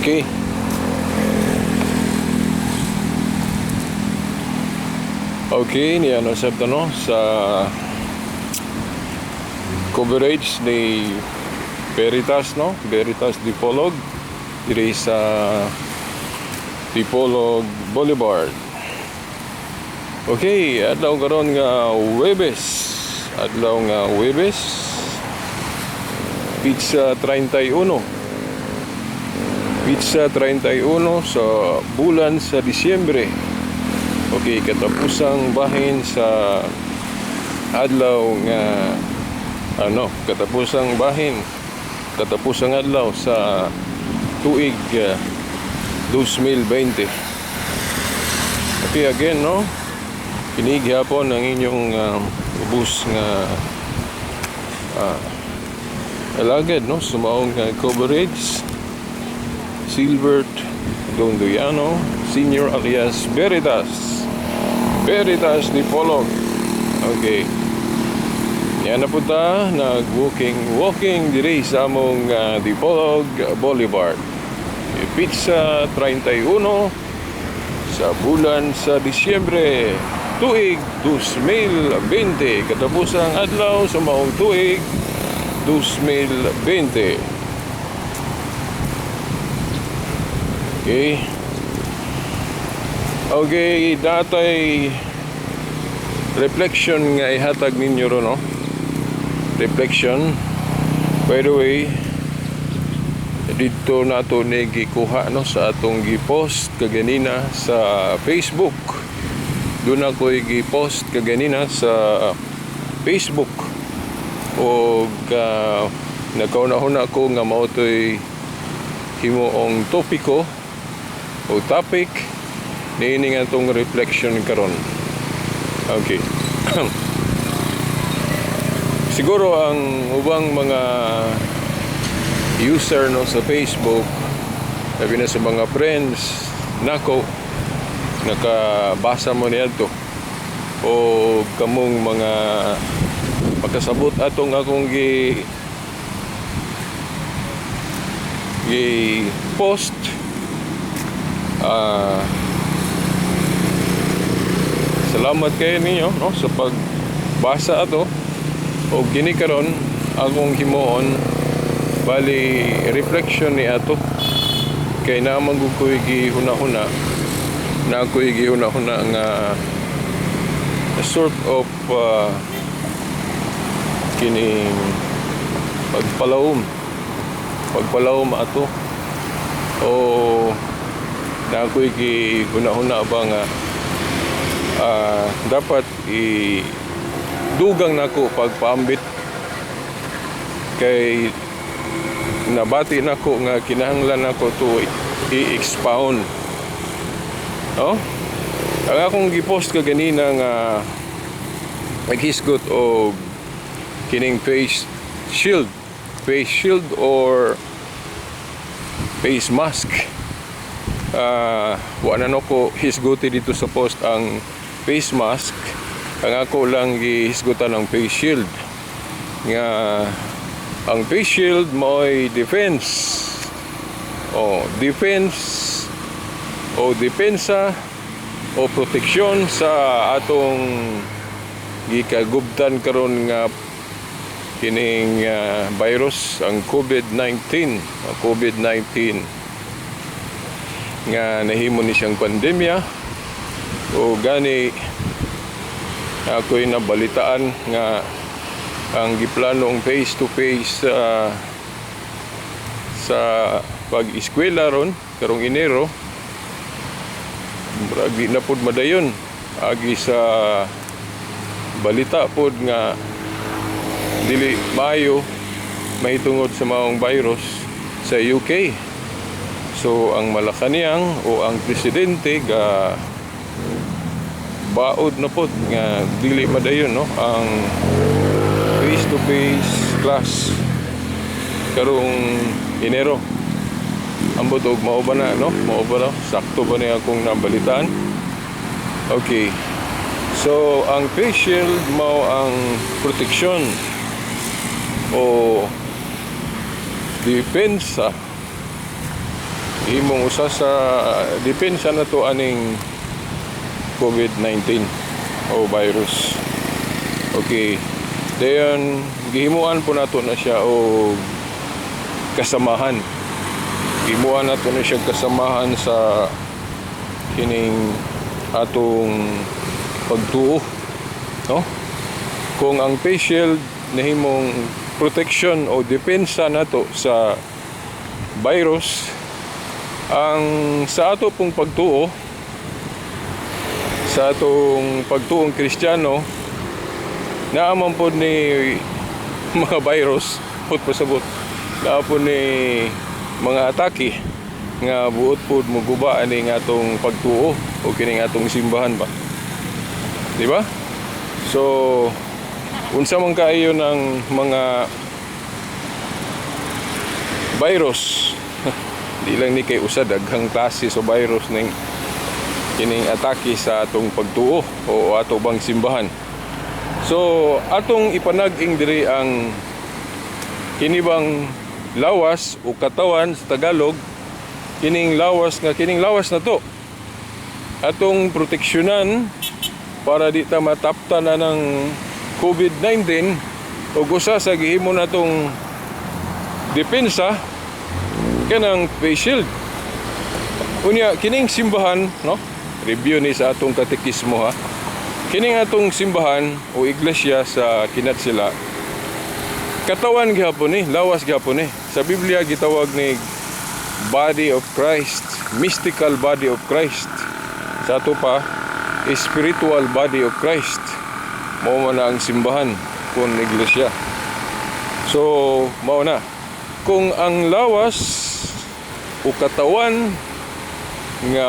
Okay. Okay, niya nasab no sa coverage ni Veritas no, Veritas Dipolog diri sa Dipolog Boulevard. Okay, adlaw karon nga Huwebes, pizza 31 sa bulan sa Disyembre. Okay, katapusang bahin sa adlaw nga katapusang adlaw sa tuig 2020. Okay, again no, kinigihapon ang inyong ubos nga alagad no, sumaong coverage Silbert Dondoyano Senior alias Veritas Dipolog. Okay, yan na po ta nag-walking diri sa among Dipolog Boulevard. Pizza 31 sa bulan sa Disyembre tuig 2020, katapusang adlaw sa maong tuig 2020. Okay, datay reflection nga ihatag ninyo ro no. Reflection. By the way, dito nato ni gikuha no sa atong gi-post kaganina sa Facebook. Doon ako gi-post kaganina sa Facebook. O nakauna-una ko nga mao toy himuong topiko o topic niini nga itong reflection karon. Okay. Siguro ang ubang mga user no sa Facebook, sabi na sa mga friends nako, nakabasa mo niya to o kamong mga pagkasabot atong akong post. Salamat kayo ninyo no sa pagbasa ato o gini karon akong himuon bali reflection ni ato kay naman ko'y gihuna-huna nga sort of kining pagpalawom ato o na ako'y gihuna-huna ba nga dapat dugang nako pagpaambit kay nabati nako nga kinahanglan nako to i-expound no. Ang akong gipost kaganina nga naghisgot og kining face shield or face mask. Wala na ko hisguti dito sa post ang face mask. Ang ako lang gihisgutan ng face shield nga ang face shield mo'y defense o depensa o proteksyon sa atong gikagubtan karon nga kining virus, ang COVID-19 nga nahimo ni siyang pandemya. O gani ako'y nabalitaan nga ang giplanong face to face sa pag-eskwela ron karong Enero bragi na pud madayon agi sa balita pod nga dili maayo mahitungod sa maong virus sa UK. So ang Malacañang o ang presidente ga baod na pod nga dili madayon no ang face to face class karong Enero. Ambot og mao ba na no? Mao ba sakto ba ni akong nabalitaan? Okay. So ang face shield mao ang proteksyon o depensa himong usa sa depensa na to aning COVID-19 o virus. Okay. Dayon gihimuan po nato na siya o kasamahan. Gihimuan nato na siya kasamahan sa kining atong pagtuo, no? Kung ang face shield nahimong protection o depensa nato sa virus, ang sa ato pong pagtuo, sa atong pagtuong Kristiyano, naaman po ni mga virus, put pasabot, naaman ni mga atake nga buot po muguba ani nga atong pagtuo o kining atong simbahan ba, di ba? So unsa man kaayo ng mga virus di lang ni kay usa, daghang klase sa virus ning kining atake sa atong pagtuo o ato bang simbahan. So atong ipanag-ing diri ang kini bang lawas o katawan sa Tagalog, kining lawas na to atong proteksyonan para di ta mataptan na ng COVID-19 o usa sa gihimo natong depensa kanang face shield. Unya kining simbahan, no? Review ni sa atong katekismo ha. Kining atong simbahan o iglesia sa Kinatsila, katawan gihapon ni, lawas gihapon ni. Sa Biblia gitawag ni body of Christ, mystical body of Christ. Sa ato pa, spiritual body of Christ. Mao man na ang simbahan kun iglesia. So, mao na. Kung ang lawas o katawan nga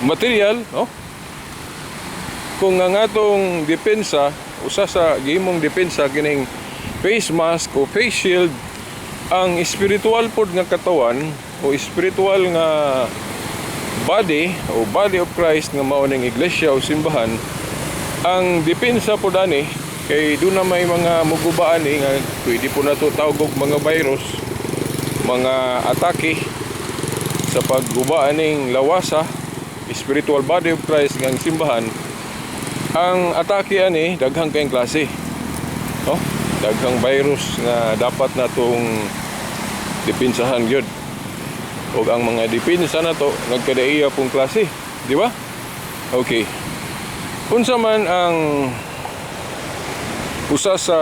material, no? Kung ang atong depensa, usa sa gihimong depensa kining face mask o face shield, ang spiritual pod nga katawan o spiritual nga body o body of Christ nga mao ning iglesia o simbahan, ang depensa pod ani kay doon na may mga mugubaan nga pwede po nato tawag og mga virus, mga atake sa paggubaan ning lawasa, spiritual body of Christ nga simbahan. Ang atake ani daghang kayong klase, no? Daghang virus nga dapat natong depensahan gyud. Og ang mga depensa na to nagkadaiya pong klase, di ba? Okay. Unsa man ang usa sa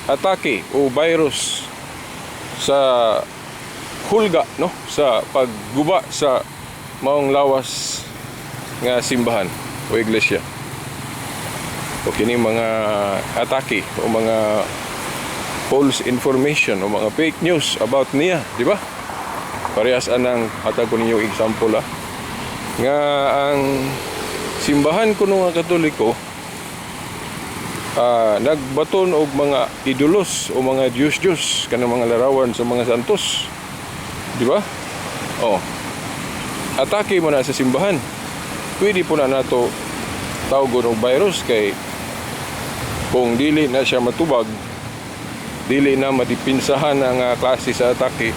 atake o virus sa hulga, no? Sa pagguba sa maong lawas nga simbahan o iglesia. O kini mga atake o mga false information o mga fake news about niya, di ba? Parehas anang hatag ko ninyo example nga ang simbahan kuno nga Katoliko nagbaton og mga idolos o mga Diyos kanang mga larawan sa mga santos, di ba? Oh, atake mo na sa simbahan. Pwede po na nato tawgon og virus kay kung dili na siya matubag, dili na madipinsahan ang klase sa atake,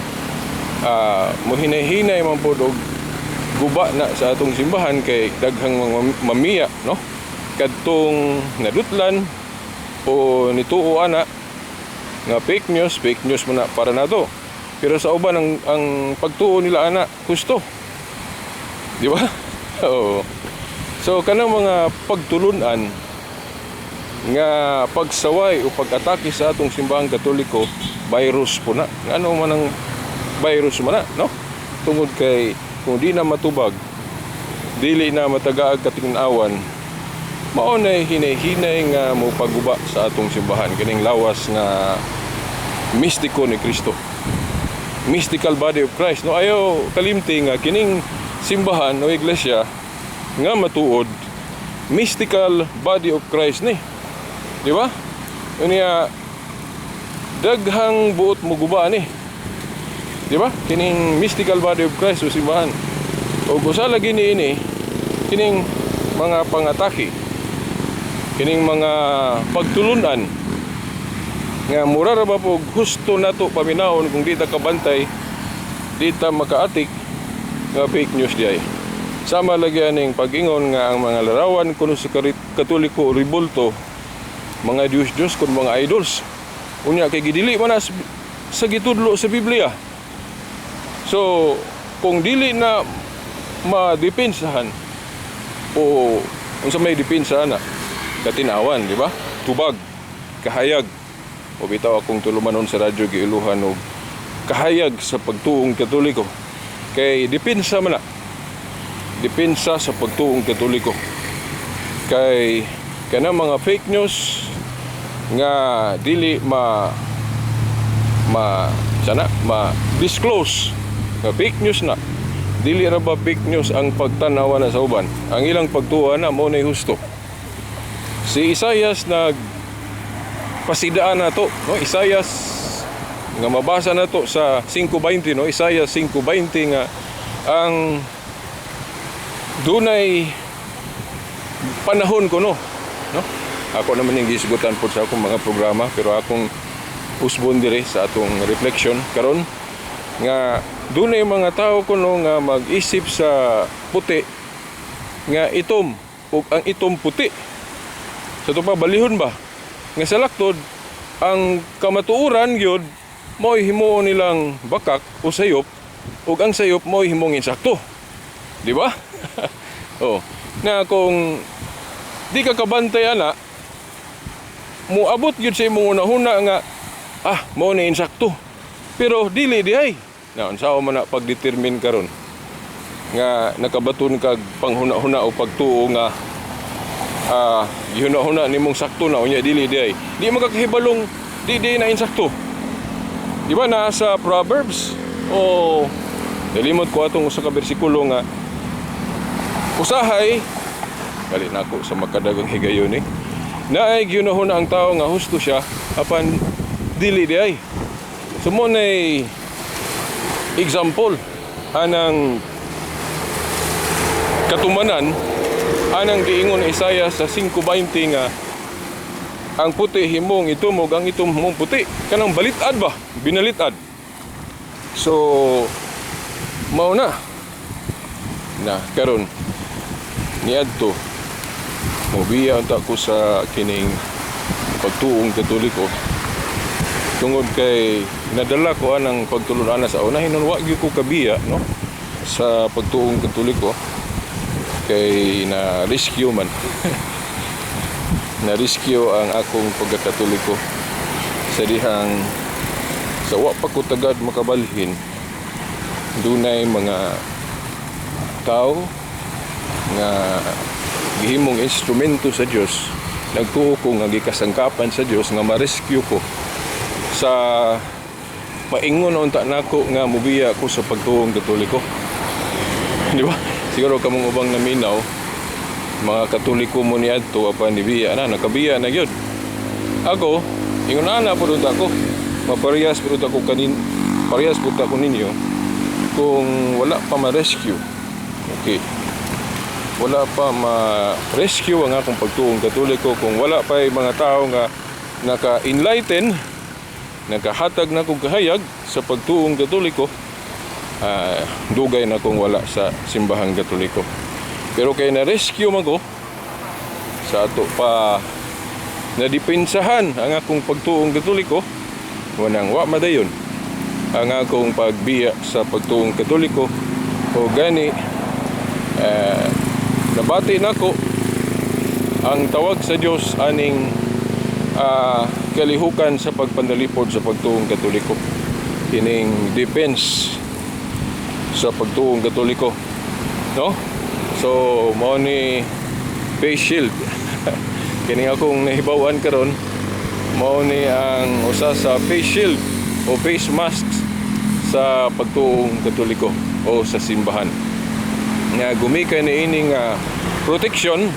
muhinay-hinay man po og guba na sa atong simbahan kay daghang mga mamiya, no? Kadtong nadutlan o nituo ana nga fake news mo na para nato. Pero sa uban ang pagtuo nila ana husto, di ba? Oo. So kanang mga pagtulunan nga pagsaway o pag-atake sa atong simbahang Katoliko, virus po na. Ano man ang virus man na, no? Tungod kay kung di na matubag, dili na matagaag katingnawan, mao na hinay-hinay nga mo paguba sa atong simbahan kining lawas nga mistiko ni Kristo. Mystical body of Christ, no? Ayaw kalimti nga kining simbahan o iglesia nga matuod mystical body of Christ ni, di ba? Unya daghang buot mo guba ni, di ba? Kining mystical body of Christ o simbahan. O gusa lagi ni ini kining mga pangatake, kining mga pagtulunan nga mura ra ba po gusto nato paminawon kung di ta kabantay, di ta makaatik, nga fake news diay. Sama lagi aning pag-ingon nga ang mga larawan kuno sa Katoliko ribulto mga Diyos kun mga idols. Unya kay gidili man sa gitudlo sa Biblia. So kung dili na madepensahan o unsa may depensa na katinawan, di ba? Tubag, kahayag. O bitaw akong tulumanon sa radyo giiluhan og kahayag sa pagtuong Katoliko. Kay depensa man na. Depensa sa pagtuong Katoliko. Kay kana mga fake news nga dili disclose nga fake news na. Dili ra ba fake news ang pagtanawa na sa uban. Ang ilang pagtuwa na mo nay husto. Si Isaias pasidaan na to, no? Isaias nga mabasa na to sa 5:20, no? Isaias 5:20 nga ang dunay panahon ko no. Ako naman yung gisgutan po sa akong mga programa, pero akong usbon dire sa atong reflection karon nga dunay mga tao kuno nga mag-isip sa puti nga itom ug ang itom puti. Sa to pa balihon ba nga sa laktod ang kamatuoran gyud mo'y himuon nilang bakak o sayop ug ang sayop mo'y himong insakto. Di ba? Oh, na kung di ka kabantay ana muabot gyud sa imong una-huna nga mao ni insakto. Pero dili dihay. Na unsaon man na pagdetermine karon nga nakabaton kag panghuna-huna o pagtuo nga gihuna-huna nimong sakto na unya dili diay. Di magakahibalong di na insakto. Di ba na sa Proverbs o nalimot ko atong usa ka bersikulo nga usahay gali nako sa makadagang higayon ni naay gihuna-huna ang tao nga husto siya apan dili diay. Sumonay example anang katumanan anang giingon ni Isaiah sa 5:20 nga ang puti himong itumog ang itom himong puti kanang balitad ba binalitad. So mao na karon niadto mobiya unta ko sa kining pagtuong Katoliko tungod kay nadala ko anang pagtulon-ana sa una hinon wa gyud ko kabiya no sa pagtuong Katoliko kay na rescue man na rescue ang akong pagkakatoliko sa dihang sa wa pa ko tagad makabalhin dunay mga tao nga gihimong instrumento sa Dios nagtuo ko nga gikasangkapan sa Dios nga ma-rescue ko sa paingon unta nako nga mubiya ko sa pagtuong Katoliko. Di ba? Siguro kamong ubang naminaw mga Katoliko mo niadto apan nibiya na nakabiya na gyud. Ako ingon ana pud ako maparehas pud ako parehas pud ako ninyo kung wala pa ma-rescue. Okay. Wala pa ma-rescue ang akong pagtuong Katoliko kung wala pa yung mga tao nga naka-enlighten nakahatag na kong kahayag sa pagtuong Katoliko, dugay na kong wala sa simbahang Katoliko. Pero kay na-rescue man ko sa ato pa nadepensahan ang akong pagtuong Katoliko, wanang wa madayon ang akong pagbiya sa pagtuong Katoliko o gani nabati nako ang tawag sa Dios aning kalihukan sa pagpanalipod sa pagtuong Katoliko kining defense sa pagtuong Katoliko no. So mao ni face shield kining akong nahibaw-an karon mao ni ang usa sa face shield o face masks sa pagtuong Katoliko o sa simbahan nga gumikay na ining protection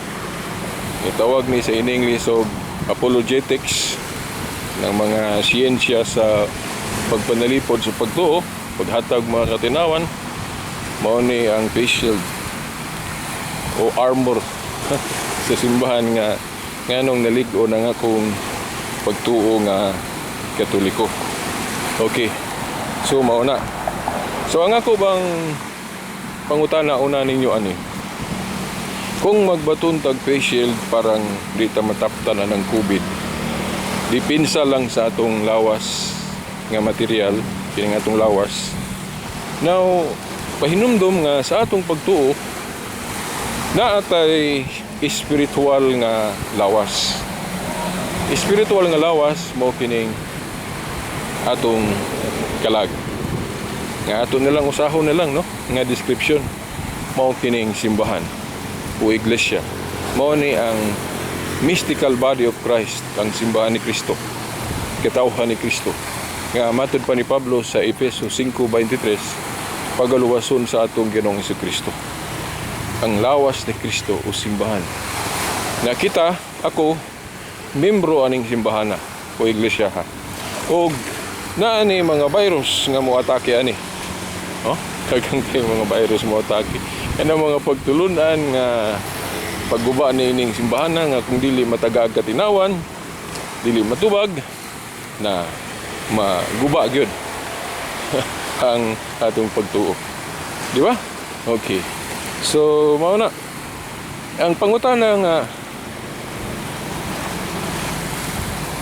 itawag ni sa English og apologetics ng mga siyensya sa pagpanalipod sa pagtuo paghatag mga katinawan mao ni ang face shield o armor sa simbahan nga nganong nalig-o na nga kung pagtuo nga Katoliko. Okay, so mao na. So ang ako bang pangutana una ninyo ani. Kung magbaton tag face shield parang di ta mataptan na ng COVID. Dipinsa lang sa atong lawas nga material, kini nga atong lawas. Now, pahinumdom nga sa atong pagtuo na atay spiritual nga lawas. Spiritual nga lawas mao kining atong kalag. Nga ato nilang usahon na lang no, nga description mao kining simbahan o iglesia. Mao ni ang mystical body of Christ, ang simbahan ni Kristo, katawhan ni Kristo. Nga matud pa ni Pablo sa Efeso 5:23, pagaluwason sa atong Ginoong Jesucristo. Ang lawas ni Kristo o simbahan. Na kita, ako, membro aning simbahan o iglesia ha. O na ani mga virus nga mo atake ani. Oh, kagang kay mga virus mo atake. Ano mga pagtulunan nga pagguba ni ining simbahan nga kung dili matagag katinawan, dili matubag na maguba gyud ang atong pagtuo. Di ba? Okay. So, mao na. Ang pangutana nga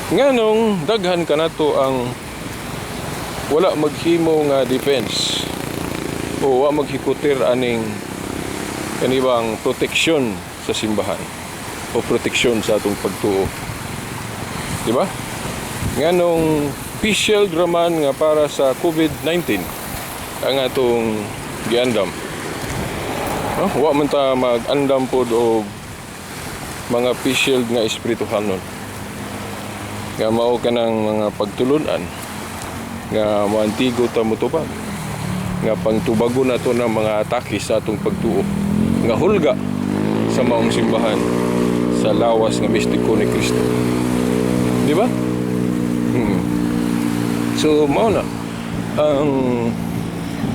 nganong daghan kanato ang wala maghimo nga defense o wa maghikutir aning kanibang proteksyon sa simbahan o proteksyon sa atong pagtuo. Di ba? Nganong face shield raman nga para sa COVID-19 ang atong giandam. Wa man ta mag-andam pod og mga face shield nga espirituhanon. Nga mao kanang mga pagtulunan nga maantigo ta motubag. Nga pangtubago nato ng mga atake sa atong pagtuo. Nga hulga sa maong simbahan sa lawas nga mistiko ni Kristo. Di ba? So mao na ang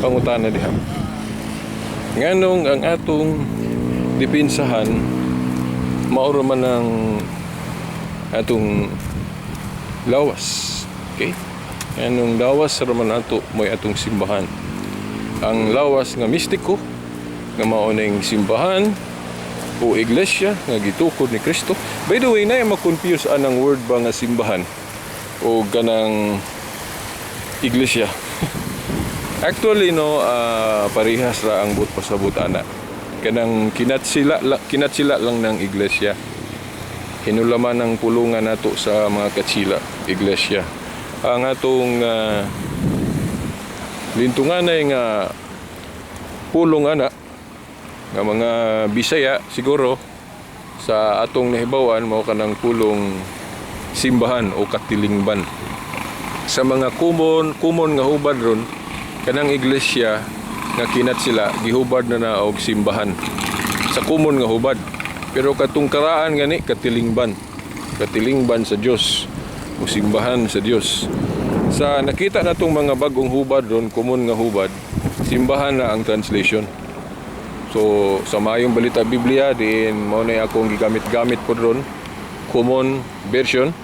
pangutana diha. Nganong ang atong dipinsahan maoro man ang atong lawas. Okay? Nganong lawas raman ato mo'y atong simbahan. Ang lawas nga mistiko nga mao ning simbahan o iglesia nga gitukod ni Kristo. By the way, na ma-confuse anang word ba nga simbahan o ganang iglesia. Actually no, parehas ra ang buot pasabot ana. Kanang kinatsila lang ng iglesia. Hinulaman ng pulungan nato sa mga katsila, iglesia. Ang atong lintunganay nga pulong ana nga mga Bisaya siguro sa atong nahibawan mao kanang pulong simbahan o katilingban. Sa mga kumon nga hubad ron kanang iglesia nga kinatsila gihubad na og simbahan sa kumon nga hubad. Pero katong karaan gani katilingban sa Dios o simbahan sa Dios. Sa nakita natong mga bagong hubad ron, kumon nga hubad, simbahan na ang translation. So sa mayong balita Biblia din mao na akong gigamit-gamit pod ron, common version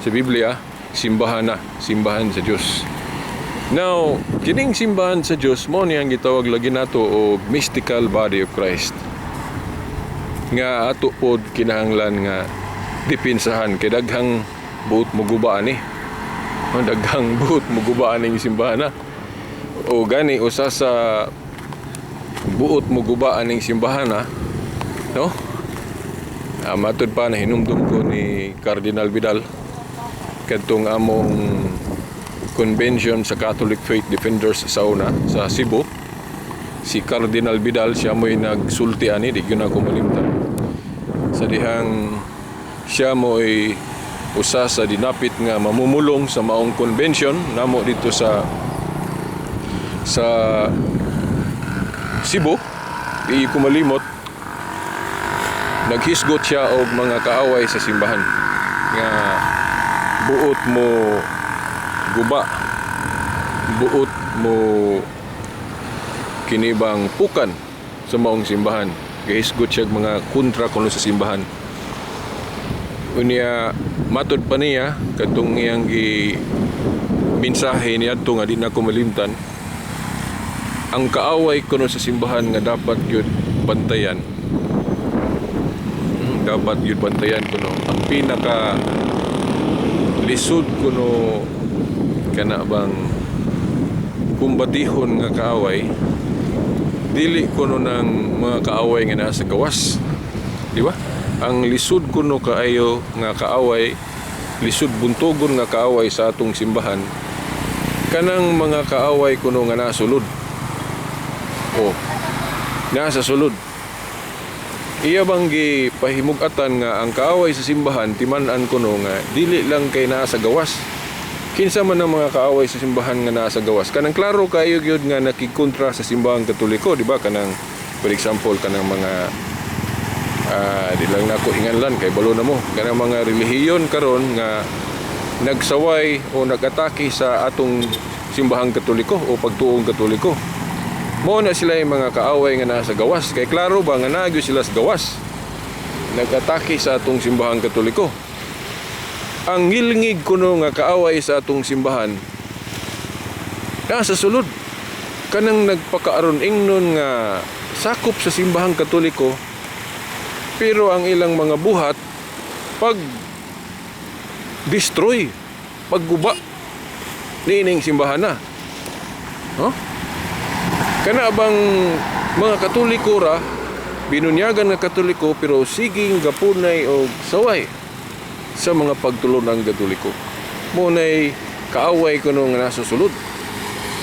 sa Biblia, simbahan sa Dios. Now, kining simbahan sa Dios mao ni ang gitawag lagi nato og mystical body of Christ. Nga ato pod kinahanglan nga dipinsahan kay daghang buot muguba ni. Daghang buot muguba ning simbahan na. O gani usa sa buot muguba ning simbahan na, no? Matud pa na hinumdum ko ni Cardinal Vidal kadtong among convention sa Catholic Faith Defenders sa una sa Cebu. Si Cardinal Vidal siya mo'y nagsulti ani, di yun ako malimtan. Sa dihang siya mo'y usa sa dinapit nga mamumulong sa maong convention namo dito sa Cebu. Di ko malimot, naghisgot siya og mga kaaway sa simbahan nga buot mo guba, buot mo kinibang pukan sa maong simbahan. Gahisgot siya mga kontra kuno sa simbahan. Unya matud pa niya kadtong iyang mensahe niya adto nga di na ko malimtan. ang kaaway kuno sa simbahan nga dapat yun bantayan. Dapat yun bantayan kuno ang pinaka lisod kuno kana bang kumbatihon nga kaaway, dili kuno ng mga kaaway nga nasa gawas, di ba? Ang lisod kuno kaayo nga kaaway, lisod buntogon nga kaaway sa atong simbahan, kanang mga kaaway kuno nga nasulod. Nasa sulod. Iya bang gipahimug-atan nga ang kaaway sa simbahan timan-an kuno nga dili lang kay nasa gawas. Kinsa man ang mga kaaway sa simbahan nga nasa gawas, kanang klaro kayo gyud nga nakikontra sa simbahang Katoliko, di ba? Kanang for example kanang mga di lang nako inganlan kay balo na mo, kanang mga relihiyon karon nga nagsaway o nag-atake sa atong simbahang Katoliko o pagtuong Katoliko. Mo na sila yung mga kaaway nga nasa gawas, kay klaro ba nga nagyo sila sa gawas, nag-atake sa atong simbahang Katoliko. Ang ngilngig kuno nga kaaway sa atong simbahan nasa sulod, kanang nagpakaaron ingnon nga sakop sa simbahang Katoliko, pero ang ilang mga buhat pag destroy, pagguba niining simbahan na. Kana bang mga Katoliko ra binunyagan nga Katoliko pero siging gapunay og saway sa mga pagtulon ng Katoliko. Munay kaaway kuno nga nasa sulod.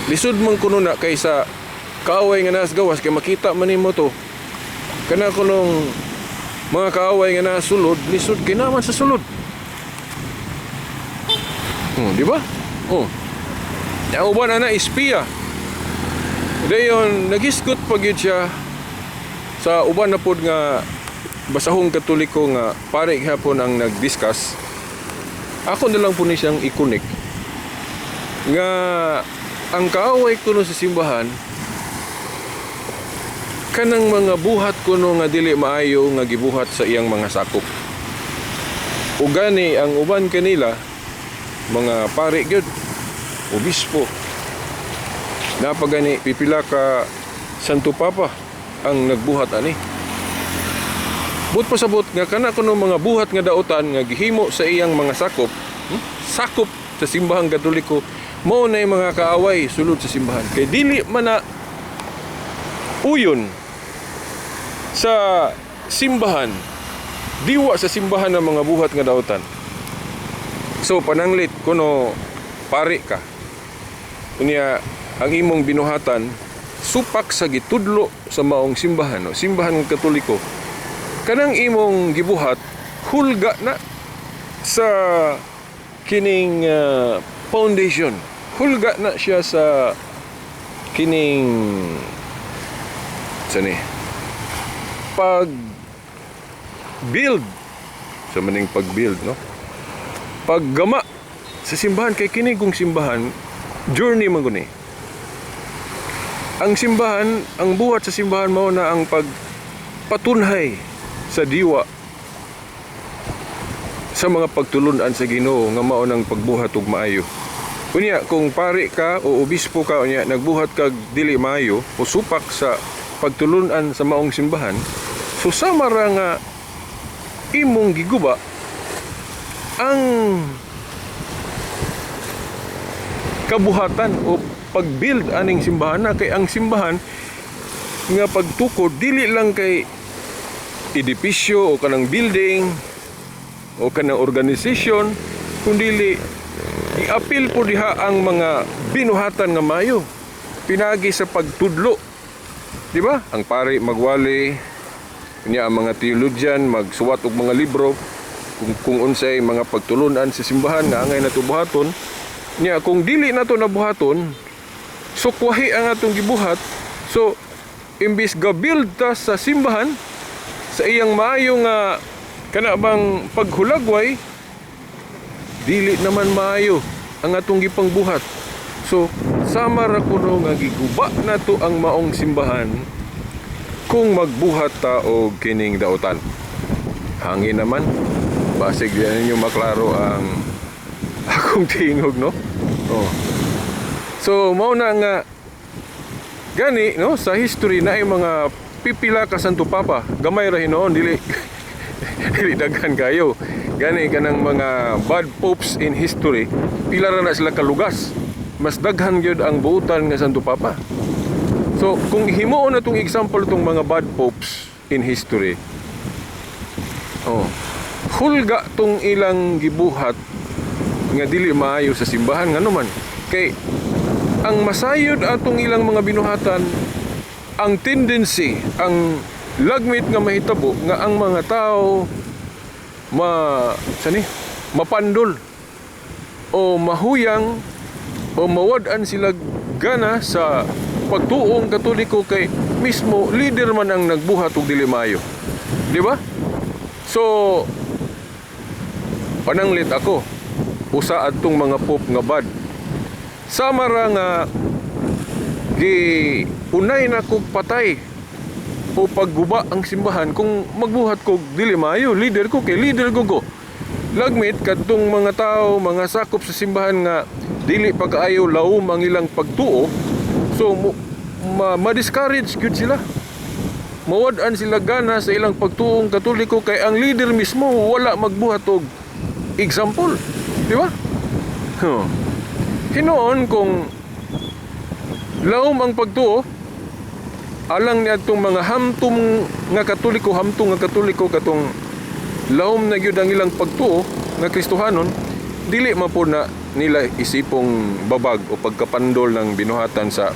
Lisod man kuno na kaysa kaaway nga nasa gawas, kay makita man nimo to. Kana kunong mga kaaway nga nasa sulod, lisod kay naman sa sulod. Di ba? Ang uban na espiya. Dayon nagisgot pagyud siya sa uban na pod nga basahong Katoliko nga pare gihapon ang nag-discuss. Ako na lang po ni siyang ikonik nga ang kaaway kuno sa simbahan kanang mga buhat kuno nga dili maayo nga gibuhat sa iyang mga sakop. Ug gani ang uban kanila mga pare gyud, obispo, napagani pipila ka Santo Papa ang nagbuhat ani. But pasabot nga kana kuno mga buhat nga daotan nga gihimo sa iyang mga sakop, sakop sa simbahang Katoliko, mao na mga kaaway sulod sa simbahan. Kay dili man na uyon sa simbahan, diwa sa simbahan ng mga buhat nga daotan. So pananglit kuno pare ka, kunya ang imong binuhatan supak sa gitudlo sa maong simbahan, simbahan ng Katoliko, kanang imong gibuhat hulga na sa kining foundation, hulga na siya sa kining pag build sa maning pag-build, paggama sa simbahan. Kay kining kung simbahan journey man guni. Ang simbahan, ang buhat sa simbahan mao na ang pagpatunhay sa diwa sa mga pagtulunan sa Ginoo nga mao nang pagbuhat ug maayo. Unya kung pare ka o obispo ka unya nagbuhat kag dili maayo o supak sa pagtulunan sa maong simbahan, so sama ra nga imong giguba ang kabuhatan o pag-build aning simbahan na. Kay ang simbahan nga pagtukod dili lang kay edipisyo o kanang building o kanang organisasyon, kundi i-appeal po diha ang mga binuhatan nga mayo pinagi sa pagtudlo, di ba? Ang pare magwali niya, ang mga theologian magsuwat og mga libro kung unsay mga pagtulunan sa simbahan nga angay nato buhaton niya. Kung dili nato nabuhaton, so kuwahi ang atong gibuhat. So imbis ga-build ta sa simbahan sa iyang maayo nga kana bang paghulagway, dili naman maayo ang atong gipangbuhat. So sama ra kuno nga giguba nato ang maong simbahan kung magbuhat ta og kining daotan. Hangin naman, basig diyan ninyo maklaro ang akong tingog, no? So mao na nga Gani no sa history na ay mga pipila ka Santo Papa, gamay ra hinoon dili dili daghan kayo. Gani kanang mga bad popes in history, pila ra na sila kalugas. Mas daghan gyud ang buutan nga Santo Papa. So kung himuon na tong example tong mga bad popes in history, hulga tong ilang gibuhat nga dili maayo sa simbahan ngano man kay ang masayod atong ilang mga binuhatan, ang tendency, ang lagmit nga mahitabo nga ang mga tao mapandol o mahuyang o mawad-an sila gana sa pagtuong Katoliko kay mismo leader man ang nagbuhat og dili maayo. Di ba? So pananglit ako usa adtong mga pope nga bad. Sama ra nga unay na kog patay o pagguba ang simbahan kung magbuhat kog dili maayo. Leader ko kay leader ko. Lagmit kadtong mga tao, mga sakop sa simbahan nga dili pa kaayo laom ang ilang pagtuo. So ma-discourage gyud sila. Mawad-an sila gana sa ilang pagtuong Katoliko kay ang leader mismo wala magbuhat og example. Di ba? Hinoon kung laom ang pagtuo alang niadtong mga hamtong nga Katoliko katong laom na gyud ang ilang pagtuo nga Kristohanon, dili man po na nila isipong babag o pagkapandol ng binuhatan sa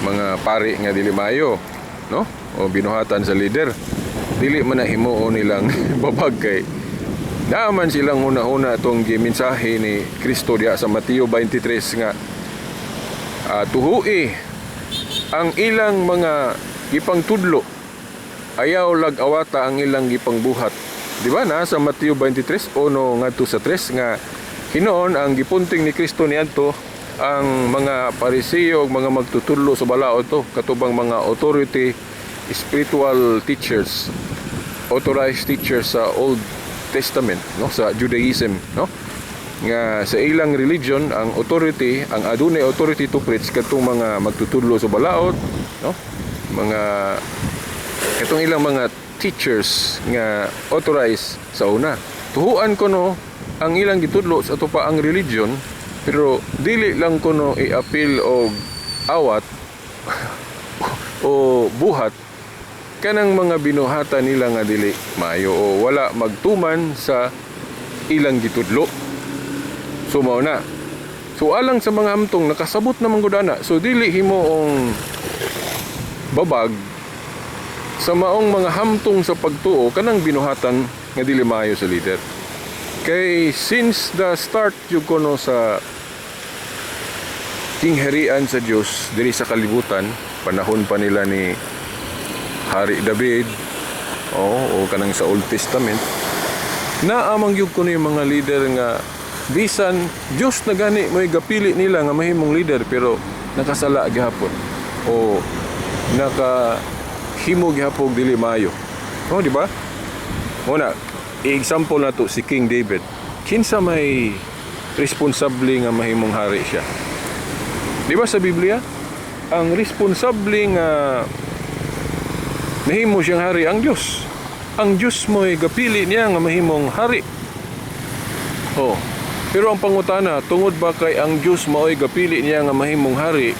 mga pari nga dili maayo, no? O binuhatan sa leader. Dili man na himuon nilang babag kay naman silang una-una itong gimensahe ni Kristo diya sa Mateo 23 nga tuhui ang ilang mga gipangtudlo, ayaw lag-awata ang ilang gipangbuhat. Di ba na sa Mateo 23 1 ngadto sa 3 nga hinoon ang gipunting ni Kristo niadto ang mga Pariseo ug mga magtutudlo sa balaod to katubang mga authority spiritual teachers, authorized teachers sa Old Testament, no, sa Judaism, no, nga sa ilang religion ang authority, ang adunay authority to preach katong mga magtutudlo sa balaod, no, mga katong ilang mga teachers nga authorized sa una. Tuhuan ko no ang ilang gitudlo sa ato pa ang religion, pero dili lang ko no i-appeal og awat o buhat kanang mga binuhatan nila nga dili maayo o wala magtuman sa ilang gitudlo. So mao na. So alang sa mga hamtong nakasabot naman gud ana. So dili himoong babag sa maong mga hamtong sa pagtuo kanang binuhatan nga dili maayo sa leader. Kay since the start jud kono sa kingharian sa Dios diri sa kalibutan, panahon pa nila ni Hari David, o kanang sa Old Testament, naamang yun ko na yung mga leader nga bisan Diyos na gani may gapili nila nga mahimong leader pero nakasala gihapon o nakahimo gihapon dili maayo. Di ba? Una, i-example na to si King David. Kinsa may responsable nga mahimong hari siya? Di ba sa Biblia? Ang responsable nga nahimo siyang hari ang Diyos. Ang Diyos mo'y gapili niya nga mahimong hari. Pero ang pangutana, tungod ba kay ang Diyos mo'y gapili niya nga mahimong hari?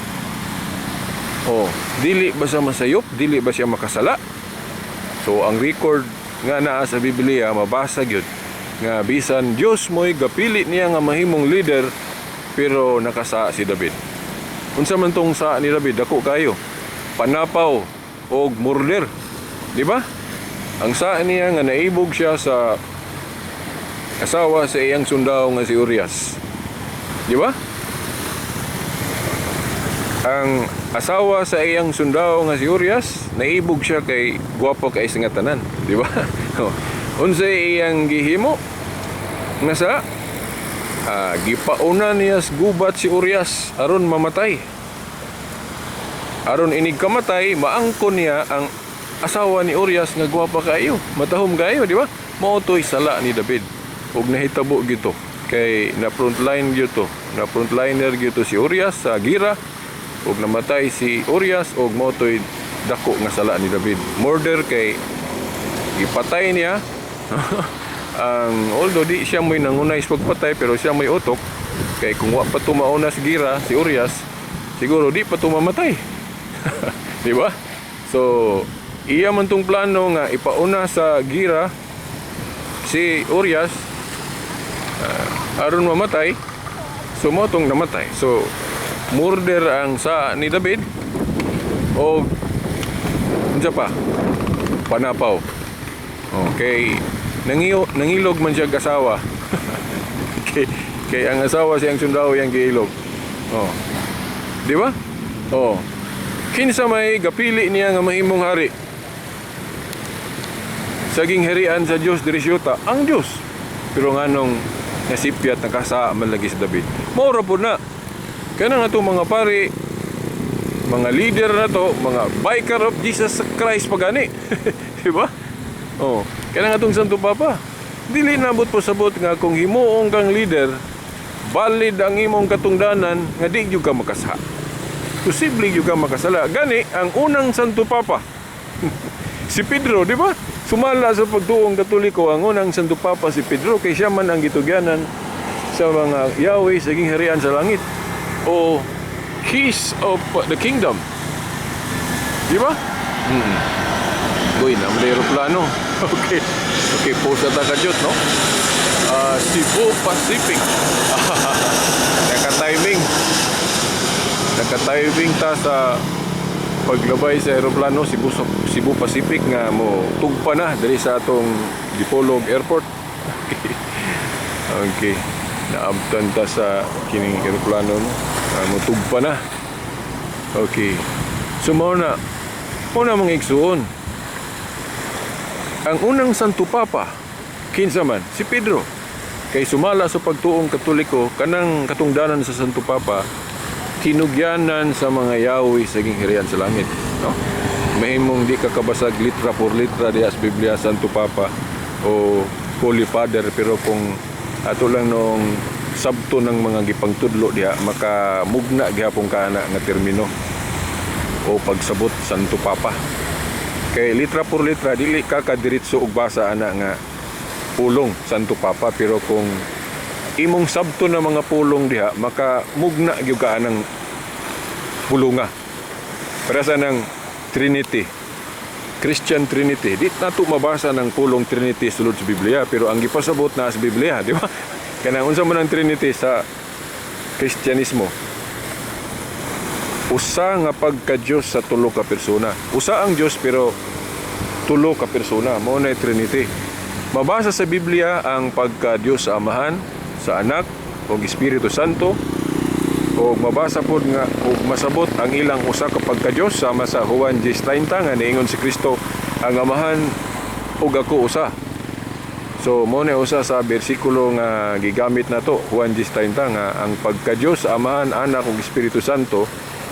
Dili ba siya masayop? Dili ba siya makasala? So ang record nga naa sa Biblia mabasa gyud nga bisan Diyos mo'y gapili niya nga mahimong leader pero nakasa si David. Unsa man tong sa ni David dako kayo? Panapaw o murder, di ba? Ang saan niya nga naibog siya sa asawa sa iyang sundao nga si Urias, di ba? Ang asawa sa iyang sundao nga si Urias naibog siya kay gwapo kay nga tanan, di ba? Unsay iyang gihimo nga sa gipauna niya gubat si Urias aron mamatay. Aron inig kamatay, maangkon niya ang asawa ni Urias nga gwapa kaayo, matahom kaayo, di ba? Mao toy sala ni David. Ug nahitabo gito kay na frontline gyud to. Na frontliner gyud to si Urias sa gira ug namatay si Urias ug motoy dako nga sala ni David. Murder kay ipatay niya. Although di siya may nangunay sa pagpatay, pero siya may utok. Kay kung wa pa tumauna si Gira, si Urias, siguro di pa tumamatay. Di ba? So, iya man tong plano nga ipauna sa Gira si Urias aron mamatay. So, motong namatay. So, murder ang sa ni David o unsa pa? Panapaw. Okay. Nangilog man siya kasawa. kay ang asawa siyang sundao yang giilog. Oh. Di ba? Oh. Kinsa may gapili niya nga mahimong hari. Saging herian sa Dios diri syuta, ang Dios. Pero nganong nasipyat nakasa man lagi sa David. Mao pud na. Kana nga to mga pari, mga leader na to, mga biker of Jesus Christ pagani. Di ba? Oh, kaya nga itong Santo Papa, dili nabot po sabot nga kung himuong kang leader, valid ang imong katungdanan nga di yung ka makasa. Posible yung ka makasala. Gani, ang unang Santo Papa, si Pedro, di ba? Sumala sa pagtuong Katoliko, ang unang Santo Papa si Pedro, kay siya man ang gitugyanan sa mga Yahweh sa harian sa langit o keys of the kingdom. Di ba? Uy, naman aeroplano. Okay. Okay, post na tagadyot, no? Cebu Pacific. Naka-timing. Naka-timing ta sa paglabay sa aeroplano Cebu Pacific nga mo tugpa na dali sa atong Dipolog Airport. Okay. Okay. Naabtan ta sa kining aeroplano no. Mo tugpa na. Okay. So mao na mga igsuon. Ang unang Santo Papa, kinsa man, si Pedro. Kay sumala sa pagtuong Katoliko, kanang katungdanan sa Santo Papa, tinugyanan sa mga Yahweh sa harian sa langit. No? Mahimong di kakabasag litra por litra diya sa Biblia, Santo Papa o Holy Father, pero kung ato lang nung sabto ng mga gipangtudlo diya, makamugna gihapon kana nga termino o pagsabot Santo Papa. Kay litra por litra dili ka kadiritso og basa ana nga pulong Santo Papa, pero kung imong sabto na mga pulong diha makamugna gyud ka anang pulunga para sa nang Trinity, Christian Trinity. Di nato mabasa ng pulong Trinity sulod sa Biblia, pero ang gipasabot na sa Biblia, di ba? Kanang unsa man ang Trinity sa Kristyanismo, usa nga pagka-Dios sa tulo ka persona. Usa ang Dios pero tulo ka persona, mao na Trinity. Mabasa sa Biblia ang pagka-Dios sa Amahan, sa Anak ug Espiritu Santo. O mabasa pod nga ug masabot ang ilang usa ka pagka-Dios sama sa Juan 10:30 nga niingon si Kristo, ang Amahan ug ako usa. So mao na usa sa bersikulo nga gigamit nato, Juan 10:30 nga ang pagka-Dios sa Amahan, Anak ug Espiritu Santo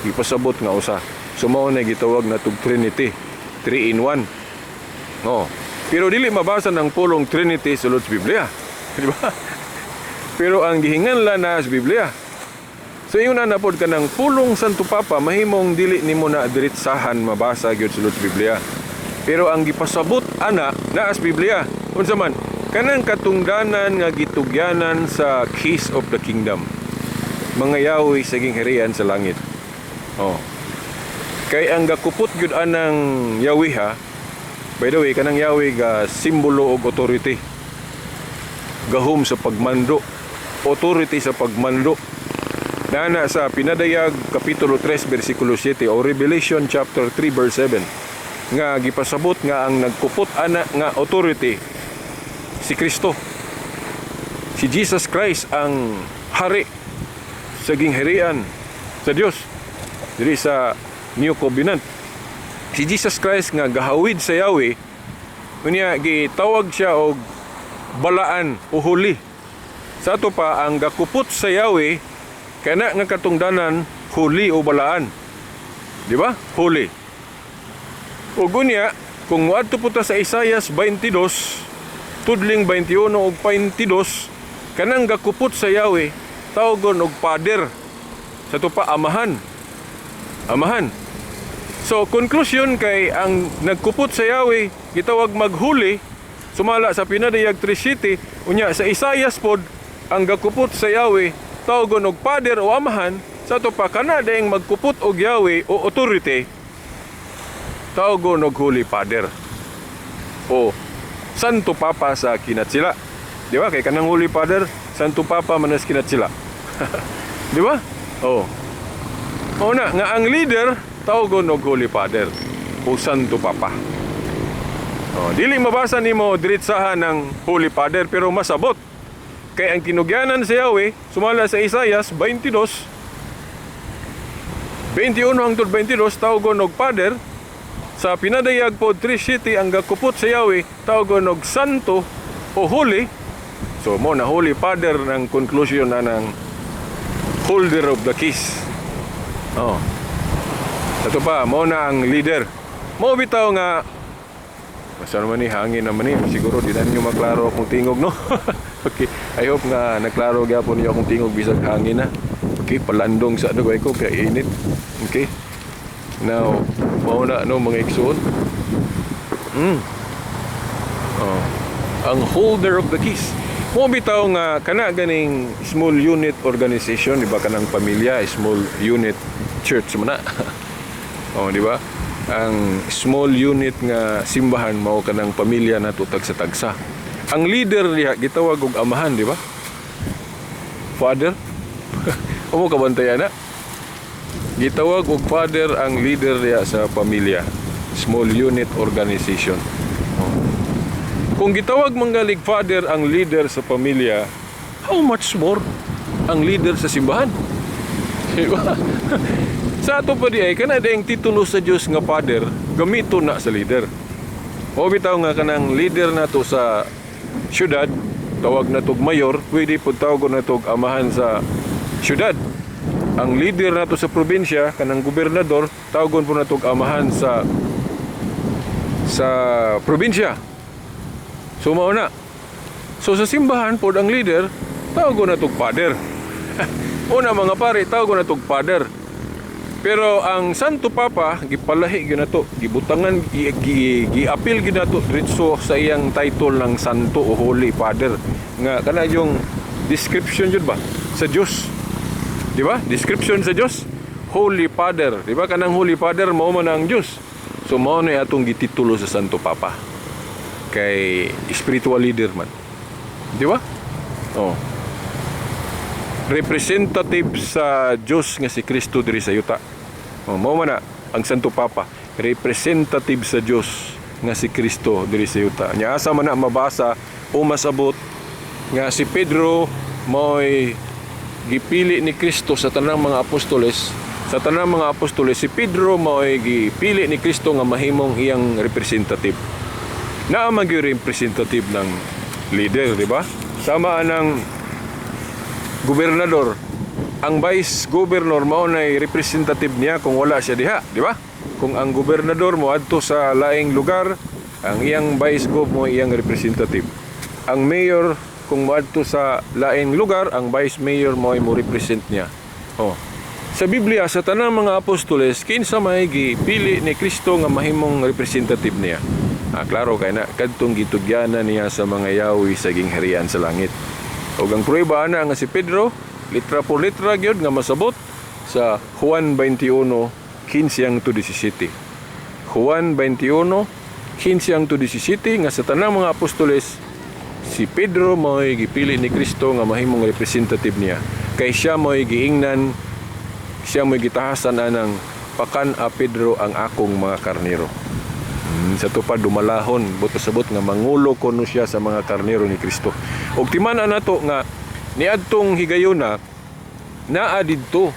ipasabot nga usa. So mao na gitawag na tug Trinity, 3 in 1. No. Pero dili mabasa ng pulong Trinity sulod sa Biblia. Di ba? Pero ang gihinganlan na sa Biblia. So yun na napod ka ng pulong Santo Papa, mahimong dili nimo na diretsahan mabasa gyud sulod sa Biblia. Pero ang gipasabot ana na sa Biblia, unsa man kanang katungdanan nga gitugyanan sa keys of the kingdom. Mga Yahweh sa harian sa langit. Oh. Kay ang gakupot gyud anang Yahweh ha. By the way, kanang Yahweh ga simbolo og authority. Gahom sa pagmando, authority sa pagmando. Nana sa Pinadayag kapitulo 3 bersikulo 7 o Revelation chapter 3 verse 7 nga gipasabot nga ang nagkupot ana nga authority si Kristo. Si Jesus Christ ang hari sa gingharian sa Dios diri sa New Covenant. Si Jesus Christ nga gahawid sa Yahweh, unya gitawag siya og balaan o huli. Sa ato pa ang gakupot sa Yahweh kana nga katungdanan huli o balaan. Di ba? Huli. Ug unya kung moadto puta sa Isaias 22 tudling 21 ug 22 kanang gakupot sa Yahweh tawagon og Father. Sa ato pa amahan. amahan. So conclusion kay ang nagkupot sa Yahweh gitawag maghuli sumala sa pinadayag 3:7 unya sa Isaias pod ang gakupot sa Yahweh tawgon og Father o amahan sa to pa kana daing magkupot og Yahweh o authority tawgon og Holy Father o Santo Papa sa kinatsila. Di ba? Kay kanang Holy Father, Santo Papa manas kinatsila. Di ba? Oh. O na, nga ang leader, tawgon og Holy Father o Santo Papa. Oh, dili mabasa nimo diretsahan ng Holy Father pero masabot. Kay ang kinugyanan sa Yahweh, sumala sa Isaias 22, 21 hangtod 22, tawgon og Father. Sa pinadayag pod 3:7 ang gakupot sa Yahweh, tawgon og Santo o Holy. So mo na Holy Father ng conclusion na ng holder of the keys. Oh. Ito pa, mo na ang leader. Mo bitaw nga basta naman ni hangin naman ni siguro di na niyo maklaro akong tingog no. Okay, I hope nga naklaro gyapon niyo akong tingog bisag hangin na. Okay, palandong sa dugay ko kay init. Okay. Now, mo na no mga igsoon. Oh. Ang holder of the keys. Mo bitaw nga kana ganing small unit organization, di ba kanang pamilya, small unit church man na. Oh, di ba? Ang small unit nga simbahan mao kanang pamilya na tutag sa tagsa. Ang leader diha gitawag og amahan, di ba? Father. Amo kabantayan na. Gitawag og father ang leader diha sa pamilya. Small unit organization. Oh. Kung gitawag manggalig father ang leader sa pamilya, how much more ang leader sa simbahan? Diba? Sa ato pa di ay kana daing titulo sa Dios nga father, gamito na sa leader. O bitaw nga kanang leader nato sa syudad, tawag na tog mayor, pwede pud tawagon na tog amahan sa syudad. Ang leader nato sa probinsya, kanang gobernador, tawagon po na tog amahan sa probinsya. So mao na. So sa simbahan pod ang leader tawagon na tog father. Una mga pare tawagon na tog father. Pero ang Santo Papa gipalahi gyud nato, gibutangan gi-appeal gyud nato diretso sa iyang title ng Santo o Holy Father. Nga kana yung description jud ba sa Dios. Di ba? Description sa Dios, Holy Father. Di ba kanang Holy Father mao man ang Dios. So mao na atong gititulo sa Santo Papa. Kay spiritual leader man. Di ba? Oh. Representative sa Diyos nga si Kristo diri sa yuta. Oh, mao man na ang Santo Papa, representative sa Diyos nga si Kristo diri sa yuta. Nya asa man na mabasa o masabot nga si Pedro mo'y gipili ni Kristo sa tanang mga apostoles. Sa tanang mga apostoles si Pedro mo'y gipili ni Kristo nga mahimong iyang representative. Na maging representative ng leader, di ba? Sama ng gobernador. Ang vice governor mao nay representative niya kung wala siya diha, di ba? Kung ang gobernador mo adto sa laing lugar, ang iyang vice gov mo iyang representative. Ang mayor kung moadto sa laing lugar, ang vice mayor mo ay mo represent niya. Oh. Sa Biblia sa tanang mga apostoles kinsa may gipili ni Kristo nga mahimong representative niya. Klaro kay na kadtong gitugyanan niya sa mga yawi sa gingharian sa langit. Ug ang prueba na nga si Pedro, litra por litra gyud nga masabot sa Juan 21:15-17. Juan 21:15-17 nga sa tanang mga apostoles si Pedro mo'y gipili ni Kristo nga mahimong representative niya. Kay siya mo'y giingnan, siya mo'y gitahasan anang pakan a Pedro ang akong mga karnero. Sa tupad dumalahon buto sabot nga mangulo kuno siya sa mga karnero ni Kristo. Og timan-an nato nga niadtong higayuna naa didto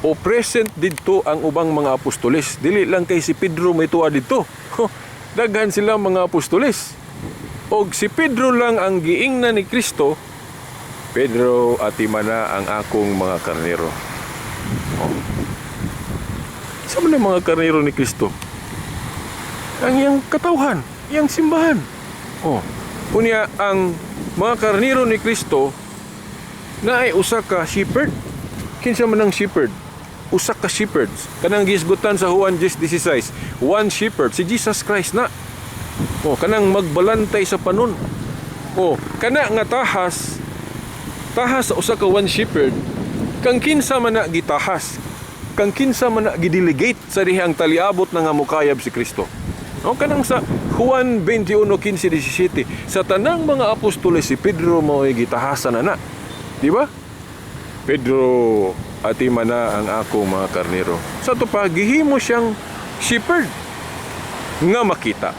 o present didto ang ubang mga apostoles. Dili lang kay si Pedro may tuwa didto. Daghan sila mga apostoles. Og si Pedro lang ang giingnan ni Kristo. Pedro, atimana ang akong mga karnero. Sa man ang mga karnero ni Kristo? Ang iyang katawhan, iyang simbahan. Unya ang mga karnero ni Kristo na ay usa ka shepherd. Kinsa man ang shepherd? usa ka shepherds. Kanang gisgutan sa Juan 10:16, one shepherd, si Jesus Christ na. Kanang magbalantay sa panon. Kana nga tahas sa usa ka one shepherd, kang kinsa man na gitahas, kang kinsa man na gidelegate sa dihang taliabot na nga mukayab si Kristo. Kanang sa Juan 21:15-17, sa tanang mga apostoles si Pedro mo'y gitahasan na. Di ba? Pedro, ati mana ang ako mga karnero. Sa to pa, gihimo siyang shepherd nga makita.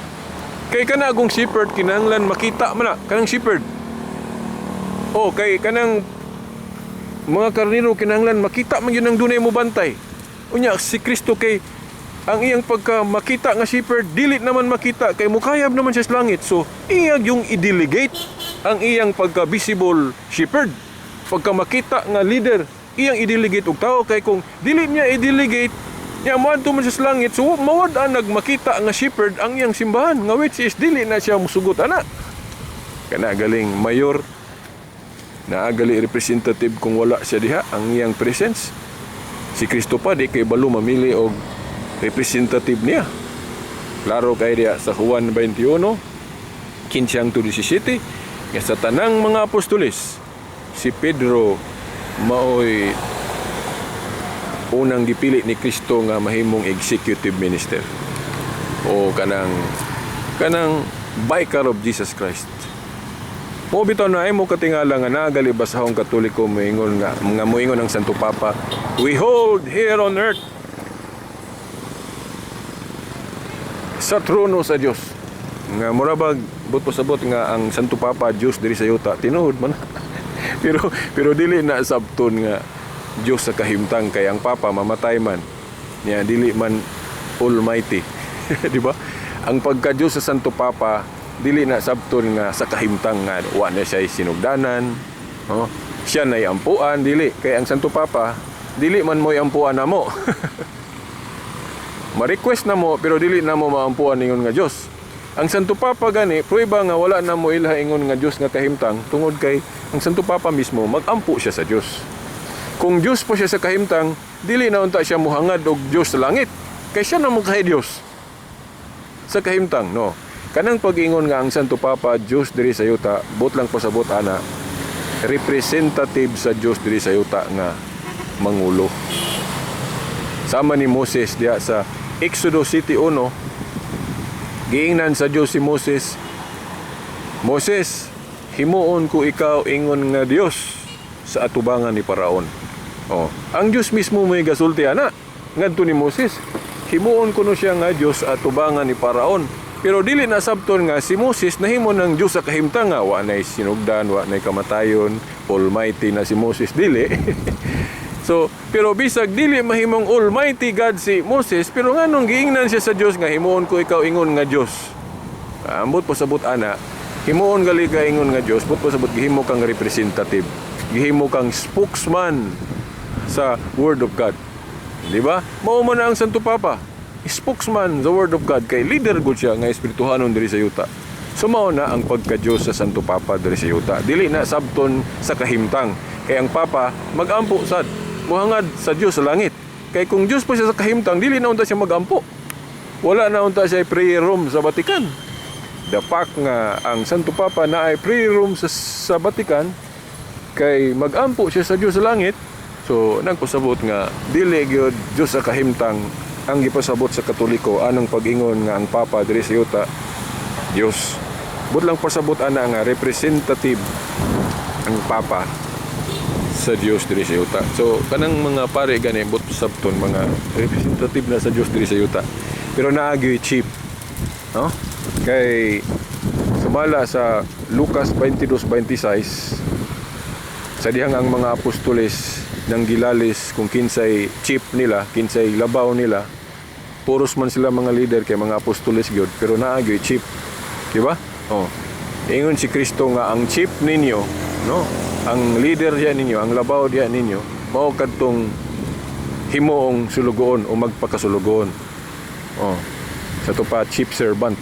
Kay kanagong shepherd, kinahanglan makita man na, kanang shepherd. Kay kanang mga karnero, kinahanglan makita man yun ang dunay mo bantay. Unya, si Kristo kay ang iyang pagka makita nga shepherd, dili naman makita, kay mukayab naman siya sa langit. So, iyang yung i-delegate ang iyang pagka-visible shepherd. Pagka makita nga leader, iyang i-delegate og tao, kay kung dili niya i-delegate, niya moadto man sa langit, so mawad nagmakita nga shepherd ang iyang simbahan, nga which is dili na siya musugot ana. Kana galing mayor, naagali representative kung wala siya diha ang iyang presence. Si Kristo pa di kay balo mamili og representative niya. Klaro kay diha sa Juan 21:15-17, nga sa tanang mga apostoles, si Pedro maoy unang gipili ni Kristo nga mahimong executive minister o kanang vicar of Jesus Christ. Mo bitaw na ay mo katingala nga nagali basahong Katoliko moingon nga moingon ang Santo Papa, we hold here on earth sa trono sa Dios. Nga murabag but-pasabot nga ang Santo Papa Dios diri sa yuta, tinuod man. pero dili na sabton nga Diyos sa kahimtang, kay ang Papa mamatay man niya, dili man almighty. Di ba? Ang pagka-Diyos sa Santo Papa dili na sabton nga sa kahimtang nga wa na siya sinugdanan, siya na ampuan, dili. Kay ang Santo Papa dili man mo ampuan namo. Ma-request na mo pero dili na mo maampuan ningon nga Diyos. Ang Santo Papa gani, prueba nga wala na mo ilha ingon nga Diyos nga kahimtang, tungod kay ang Santo Papa mismo magampu siya sa Diyos. Kung Diyos po siya sa kahimtang, dili na unta siya muhangad og Diyos sa langit. Kay siya na mo kay Diyos sa kahimtang, no? Kanang pag-ingon nga ang Santo Papa Diyos diri sa yuta, bot lang pasabot ana, representative sa Diyos diri sa yuta nga mangulo. Sama ni Moses diya sa Exodo 7:1, giingnan sa Diyos si Moses, Moses, himuon ko ikaw ingon nga Diyos sa atubangan ni Paraon. Ang Diyos mismo may gasulti ana ngadto ni Moses, himuon ko no siya nga Diyos sa atubangan ni Paraon. Pero dili na sabton nga si Moses nahimo ng Diyos sa kahimtang nga wa nay sinugdan, wa nay kamatayon, almighty na si Moses, dili. So, pero bisag dili mahimong almighty God si Moses, pero nganong giingnan siya sa Dios nga himuon ko ikaw ingon nga Dios. Ambot pasabot ana, himuon gali ka ingon nga Dios, but pasabot gihimo kang representative, gihimo kang spokesman sa Word of God. Di ba? Mao man ang Santo Papa, spokesman sa Word of God, kay leader gud siya nga espirituhanon diri sa yuta. So mao na ang pagka-Dios sa Santo Papa diri sa yuta. Dili na sabton sa kahimtang, kay ang Papa magampo sad muhangad sa Diyos sa langit. Kay kung Diyos po siya sa kahimtang, dili na unta siya magampo. Wala na unta siya prayer room sa Vatican. The fact nga ang Santo Papa na ay prayer room sa Vatican, kay magampo siya sa Diyos sa langit. So nagpasabot nga dili gyud Diyos sa kahimtang ang gipasabot sa Katoliko anong pag-ingon nga ang Papa diri sa yuta Diyos. But lang pasabot ana nga representative ang Papa sa Diyos diri sa yuta. So kanang mga pare gani but sabton mga representative na sa Diyos diri sa yuta. Pero naagyoy cheap, no? Kay sumala sa Lucas 22:26, sa dihang ang mga apostoles nang gilalis kung kinsay chief nila, kinsay labaw nila, puros man sila mga leader kay mga apostoles gyud, pero naagyoy chief, di ba? Ingon si Kristo nga ang chief ninyo, no? Ang leader diyan ninyo, ang labaw diyan ninyo, mao kadtong himuong sulugoon o magpakasulugoon. Sa to pa chief servant.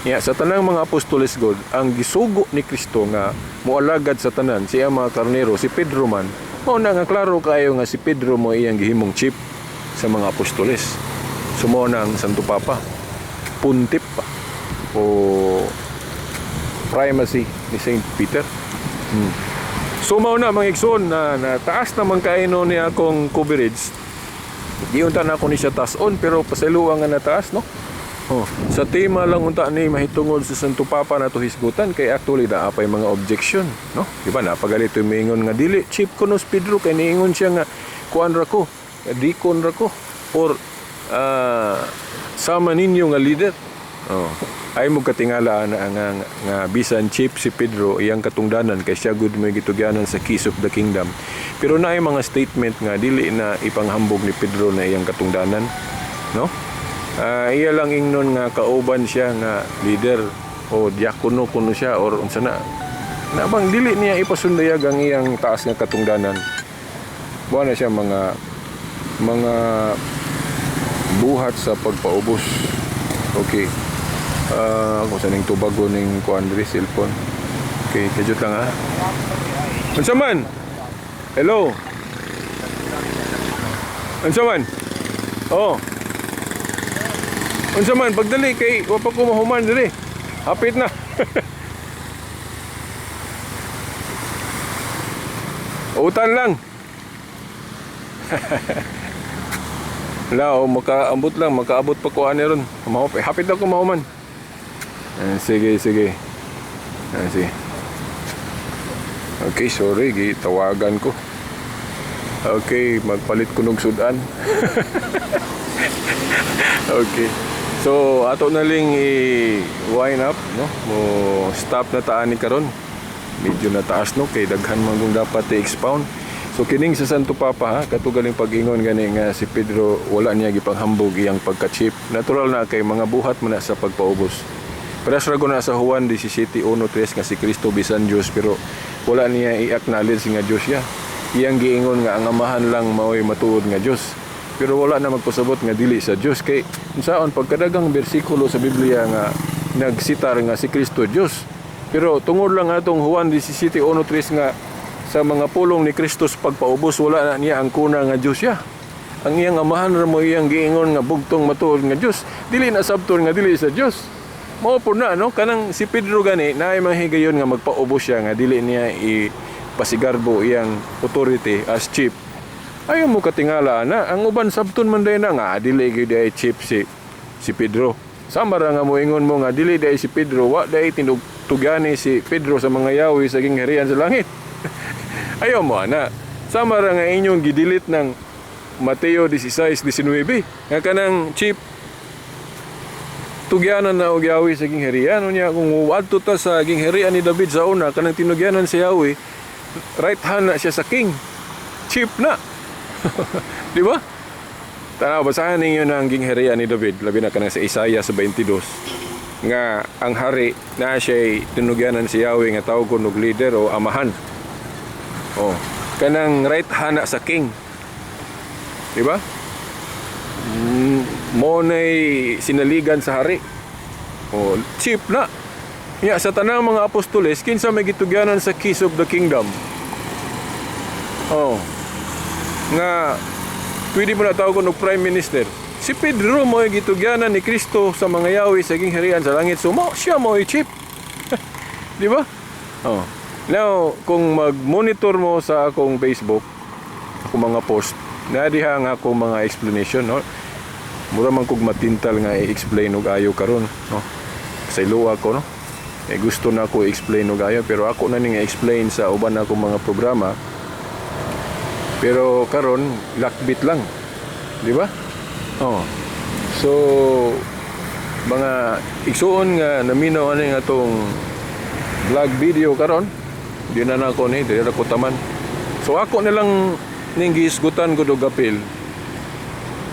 Sa tanang mga apostoles God, ang gisugo ni Kristo nga moalagad sa tanan siya mga karnero, si Pedro man, mao na nga klaro kayo nga si Pedro mo iyang gihimong chief. sa mga apostoles. Sumo ng Santo Papa, puntip pa o primacy ni Saint Peter. Sumaw na mga igsoon na taas naman kaino ni akong coverage. Di unta na ako ni siya taas-on pero pasaluang nga na taas, no? Sa tema lang unta ni mahitungod sa Santo Papa na to hisgutan kay actually na apay mga objection, no? Di ba napagalit yung mingon nga dili Chief Kunos Pedro kay niingon siya nga kuan ra ko, dikon ra ko or sama ninyo nga leader. Ay mo katingala nga bisan Chief si Pedro iyang katungdanan kay siya gud may gitugyanan sa keys of the kingdom. Pero naay mga statement nga dili na ipanghambog ni Pedro na iyang katungdanan, no? Iya lang ingnon nga kauban siya nga leader o diakono kuno siya or unsa na bang dili niya ipasundayag ang iyang taas nga katungdanan. Buwan na siya mga buhat sa pagpaubos. Okay. Kung saan yung tubago ng kuandri cellphone. Okay, kajut lang ha. Unsa man? Hello. Unsa man? Oh. Unsa man pagdali kay wa pa ko mahuman diri. Hapit na. Utan lang. Wala, makaabot pa ko ani ron. Hapit na ko mahuman. Sige. Sige. Okay, sorry, gitawagan ko. Okay, magpalit ko ng sudan. Okay. So, ato na lang i-wind up, no? Mo stop na taan ni karon. Medyo na taas, no? Kay daghan man kung dapat i-expound. So, kining sa Santo Papa, ha? Katugaling pag-ingon gani nga si Pedro, wala niya gipanghambog iyang pagka-chief. Natural na kay mga buhat man na sa pagpaubos. Paras rago na sa Juan 17:1-3 nga si Kristo bisan Dios pero wala niya i-acknowledge nga Dios siya. Iyang giingon nga ang amahan lang mao'y matuod nga Dios. Pero wala na magpasabot nga dili sa Dios kay unsaon pagkadagang bersikulo sa Biblia nga nagsitar nga si Kristo Dios. Pero tungod lang atong Juan 17:1-3 nga sa mga pulong ni Kristo sa pagpaubos wala na niya ang kuna nga Dios siya. Ang iyang amahan ra mo iyang giingon nga bugtong matuod nga Dios. Dili na sabton nga dili sa Dios. Mao po na no kanang si Pedro gani naay mga higayon nga magpaubos siya nga dili niya ipasigarbo iyang authority as chief. Ayaw mo katingala na ang uban sabton man day na nga dili gyud ay chief si Pedro. Sama ra nga moingon mo nga dili day si Pedro wa day tinugtugani si Pedro sa mga yawi sa gingharian sa langit. Ayaw mo ana. Sama ra nga inyong gidilit ng Mateo 16:19 nga kanang chief tugyanan na og yawi sa gingharian unya kung adto ta sa gingharian ni David sa una kanang tinugyanan si Yawi right hand na siya sa king chief na. Di ba? Tanaw basahan ninyo ng gingharian ni David labi na kanang sa Isaiah sa 22 nga ang hari na siya tinugyanan si Yawi nga tawag og leader o amahan. Kanang right hand na sa king. Di ba? Mo na'y sinaligan sa hari. Chief na. Ya, sa tanang mga apostoles, kinsa may gitugyanan sa keys of the kingdom. Nga, pwede mo na tawag ng prime minister. Si Pedro mo ay gitugyanan ni Kristo sa mga yawi sa gingharian sa langit. So, siya mo ay chief. Di ba? Now, kung mag-monitor mo sa akong Facebook, akong mga post, nadiha nga akong mga explanation, no? Mura man kog matintal nga i-explain og ayo karon, no? Sa iluwa ko, no? Gusto na ako i-explain og ayo pero ako na ning i-explain sa uban na akong mga programa. Pero karon lakbit lang. Di ba? So mga igsuon nga naminaw ani nga tong vlog video karon, di na nako ni diri ko taman. So ako na lang ning giisgutan ko og apil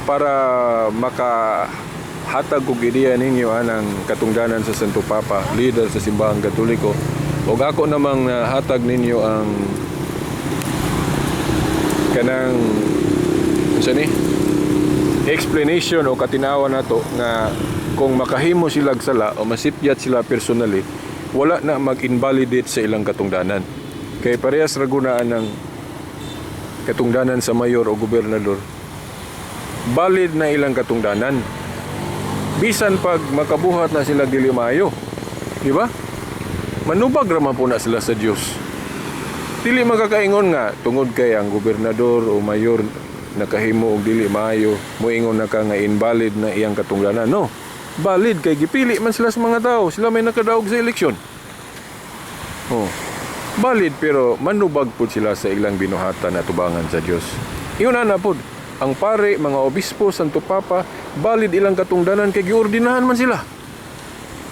para makahatag og ideya ninyo anang katungdanan sa Santo Papa, leader sa simbahang Katoliko. O ako namang hatag ninyo ang kanang explanation o katinawan nato nga kung makahimo sila sala o masipyat sila personally, wala na mag-invalidate sa ilang katungdanan. Kay parehas ragunaan ng katungdanan sa mayor o gobernador. Valid na ilang katungdanan. Bisan pag makabuhat na sila dili maayo. Di ba? Manubag raman po na sila sa Dios. Dili magkakaingon nga tungod kay ang gobernador o mayor nakahimo og dili maayo, moingon na ka nga invalid na iyang katungdanan. No. Valid kay gipili man sila sa mga tao. Sila may nakadaog sa eleksyon. Oh. Valid pero manubag po sila sa ilang binuhatan at tubangan sa Dios. Ingon na po, ang pare, mga obispo, Santo Papa, valid ilang katungdanan kay giordinahan man sila.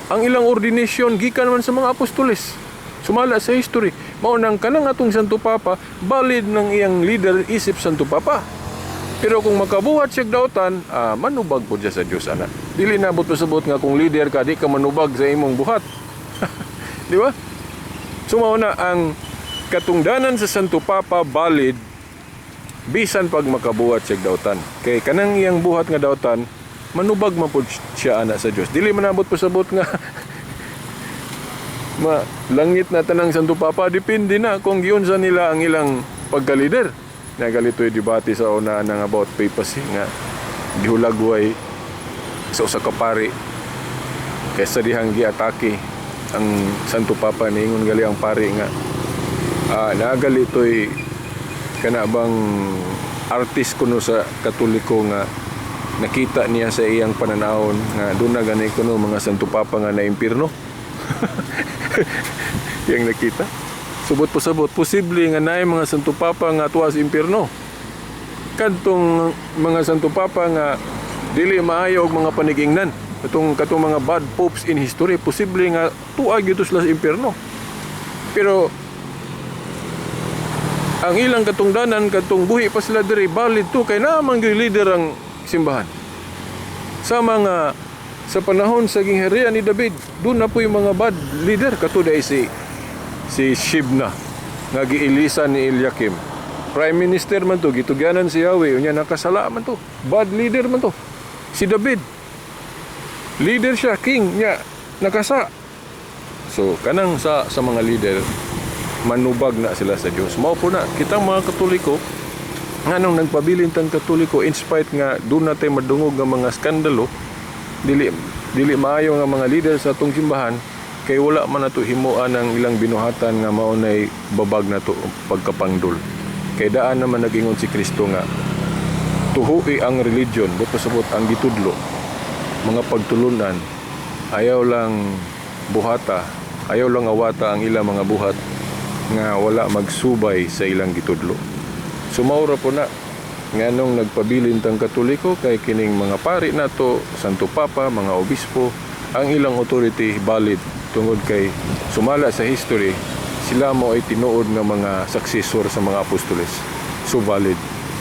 Ang ilang ordination gikan man sa mga apostoles. Sumala sa history. Maunang kanang atong Santo Papa, valid ng iyang leader isip Santo Papa. Pero kung makabuhat siya dautan, manubag po siya sa Diyos, anak. Dili na sabot nga kung leader ka, di ka manubag sa imong buhat. Di ba? Sumauna ang katungdanan sa Santo Papa valid bisan pag makabuhat siya dautan. Kay kanang iyang buhat nga dautan, manubag man po siya anak sa Diyos. Dili manabot sabot nga langit na tanang Santo Papa, depende na kung giunsa nila ang ilang pagka-leader. Nagalito'y debate sa una ng about papacy nga gihulagway sa usa ka pari kaysa dihang giatake ang Santo Papa niingon gali ang pari nga nagalito'y kana bang artist kuno sa Katoliko nga nakita niya sa iyang pananahon nga doon na ganay kuno mga Santo Papa nga na impierno. Yang nakita subot po sabot, posible nga naay mga Santo Papa nga tuwa sa impierno. Kadtong mga Santo Papa nga dili maayo og mga panigingnan. Katong mga bad popes in history, posible nga tuwa gyud sila sa impierno. Pero ang ilang katungdanan katong buhi pa sila diri valid to kay naman gyud leader ang simbahan. Sa panahon sa gingharian ni David, doon na po yung mga bad leader katuday si Shibna nga giilisan ni Eliakim. Prime Minister man to, gitugyanan si Yahweh, unya nakasala man to. Bad leader man to. Si David, leader siya, king niya, nakasa. So kanang sa mga leader, manubag na sila sa Dios. Mao po na kitang mga Katoliko nganong nagpabilin tang Katoliko in spite nga doon natin madungog nga mga skandalo, dili maayo nga mga leader sa atong simbahan. Kay wala man nato himuan ang ilang binuhatan nga maunay babag nato pagkapangdol. Kay daan naman nagingon si Kristo nga tuhui ang religion, buto sabot ang gitudlo, mga pagtulunan, ayaw lang buhata, ayaw lang awata ang ilang mga buhat nga wala magsubay sa ilang gitudlo. Sumaura po na nganong nagpabilin tang Katoliko kay kining mga pari nato, Santo Papa, mga obispo, ang ilang authority valid tungod kay sumala sa history sila mo ay tinuod ng mga successor sa mga apostoles. So valid.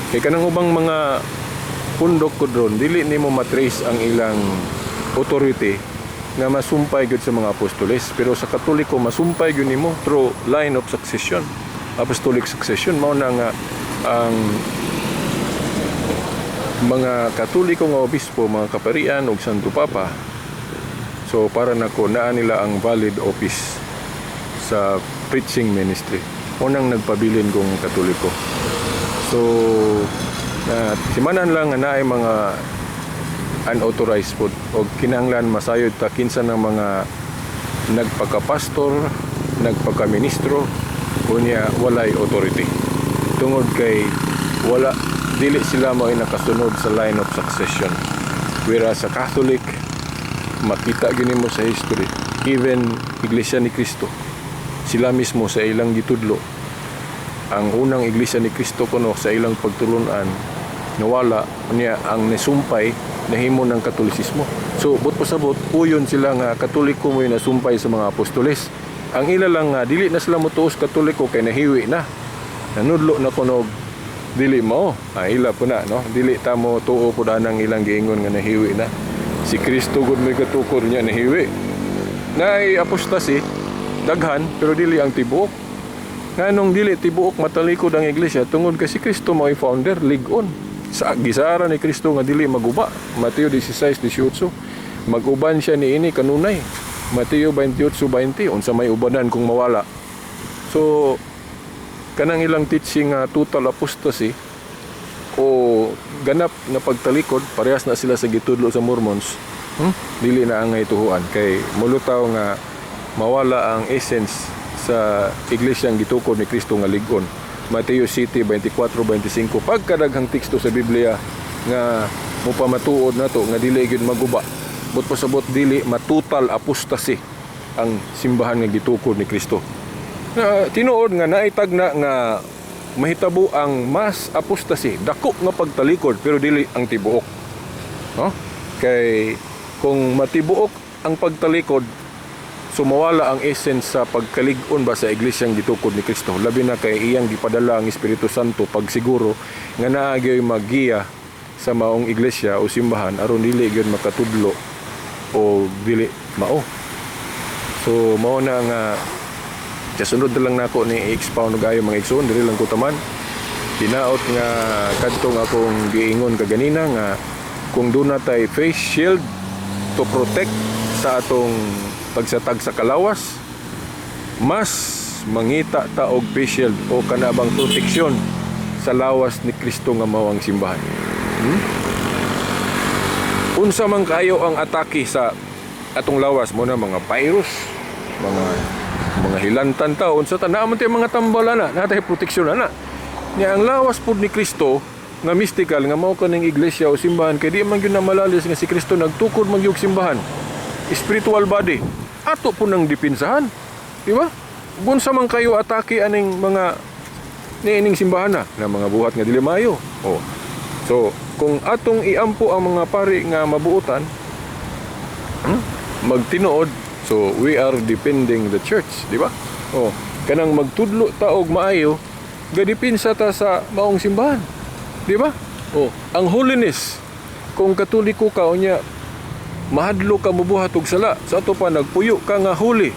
Kay kanang ubang mga pundok ko doon, dili nimo matrace ang ilang authority nga masumpay gyud sa mga apostoles. Pero sa Katoliko masumpay gyud nimo through line of succession. Apostolic succession mao na nga ang mga Katoliko nga obispo, mga kaparian ug Santo Papa. So para nako naa nila ang valid office sa preaching ministry. Unang nagpabilin kong Katoliko. So simanan lang nga naay mga unauthorized po o kinahanglan masayod ta kinsa ng mga nagpakapastor, nagpakaministro unya walay authority. Tungod kay wala dili sila mo ay nakasunod sa line of succession. Whereas sa Catholic makita gini mo sa history, even Iglesia ni Cristo, sila mismo sa ilang gitudlo, ang unang Iglesia ni Cristo kuno sa ilang pagtulunan nawala niya ang nasumpay nahimo ng Katolisismo. So but pasabot puyon sila nga Katoliko mo nasumpay sa mga apostoles. Ang ila lang nga dili na sila motuos Katoliko kay nahiwi na. Nanudlo na kunog dili mo. Ila po na no. Dili ta mo tuo pud anang ilang giingon nga nahiwi na. Si Kristo gud may katukor niya nahiwi. Naay apostasy daghan pero dili ang tibuok. Nganong dili tibuok matalikod ang iglesia tungod kay si Kristo mao founder lig-on. Sa gisara ni Kristo nga dili maguba. Mateo 16:18. Maguban siya niini kanunay. Mateo 28:20 unsa may ubanan kung mawala. So kanang ilang teaching total apostasy o ganap nga pagtalikod, parehas na sila sa gitudlo sa Mormons. Dili na angay tuhuan kay mulutaw nga mawala ang essence sa iglesyang gitukod ni Kristo nga lig-on. Mateo City 24-25, pagkadaghang teksto sa Biblia nga mupamatuod nato nga dili gyud maguba. But pasabot dili matutal apostasy ang simbahan nga gitukod ni Kristo. Tinuod nga naitagna nga mahitabo ang mass apostasy, dako nga pagtalikod pero dili ang tibuok. No? Kay kung matibuok ang pagtalikod, sumawala ang essence sa pagkalig-on ba sa iglesyang gitukod ni Kristo. Labi na kay iyang gipadala ang Espiritu Santo pag siguro nga naagyoy maggiya sa maong iglesia o simbahan aron dili gyud makatudlo o dili mao. So mao na nga kasunod na lang nako ni expound gayo mga igsoon dili lang ko taman. Tinaot nga kadtong akong giingon kaganina nga kung doon natay face shield to protect sa atong pagsatag sa kalawas, mas mangita ta og face shield o kanabang proteksyon sa lawas ni Kristo nga mao ang simbahan. Unsa man kayo ang atake sa atong lawas mo na mga virus, mga hilantan ta, unsa ta naamon tay mga tambalana, natay proteksyon ana. Nya ang lawas pud ni Kristo nga mystical nga mao kaning iglesia o simbahan kay di man gyud na malalis nga si Kristo nagtukod man gyud simbahan. Spiritual body ato po nang dipinsahan, di ba? Unsa man kayo atake aning mga niining simbahan na mga buhat nga dili maayo. So kung atong iampo ang mga pari nga mabuutan, magtinuod, so we are defending the church, di ba? Kanang magtudlo ta og maayo, gadipinsa ta sa maong simbahan, di ba? Ang holiness, kung Katoliko ka unya mahadlo ka mubuhat og sala, sa ato pa nagpuyo ka nga holy.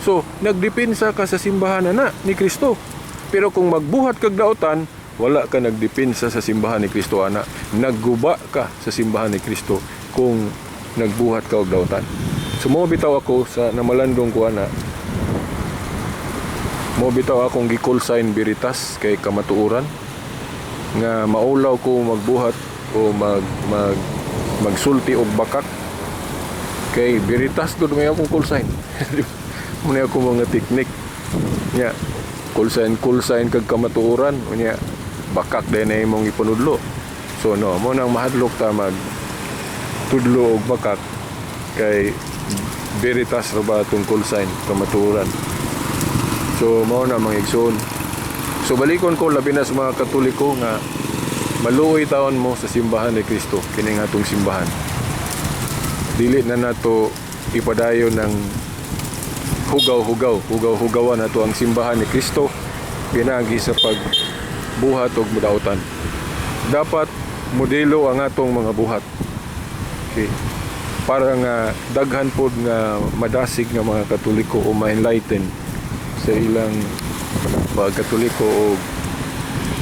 So nagdepinsa ka sa simbahan na ni Kristo. Pero kung magbuhat kag daotan, wala ka nagdepinsa sa simbahan ni Kristo ana. Nagguba ka sa simbahan ni Kristo kung nagbuhat ka og daotan. So mo bitaw ako sa namalandong ko ana. Mo bitaw akong gi-call sign Veritas kay kamatuoran nga maulaw ko magbuhat o magsulti og bakak. Kay Veritas doon may akong call sign. Muna ako mga teknik nya call sign kag kamatuoran unya bakak din na imong ipanudlo. So no mo nang mahadlok ta mag tudlo og bakak kay Veritas ra ba tong call sign kamatuoran. So mao na mga igsoon. So balikon ko labi na sa mga Katoliko nga maluoy taon mo sa simbahan ni Kristo kini nga atong simbahan. Dili na nato ipadayon ng hugaw-hugawan nato ang simbahan ni Kristo pinagi sa pagbuhat og mudautan. Dapat modelo ang atong mga buhat. Okay. Para nga daghan pod nga madasig nga mga Katoliko o ma-enlighten sa ilang mga Katoliko o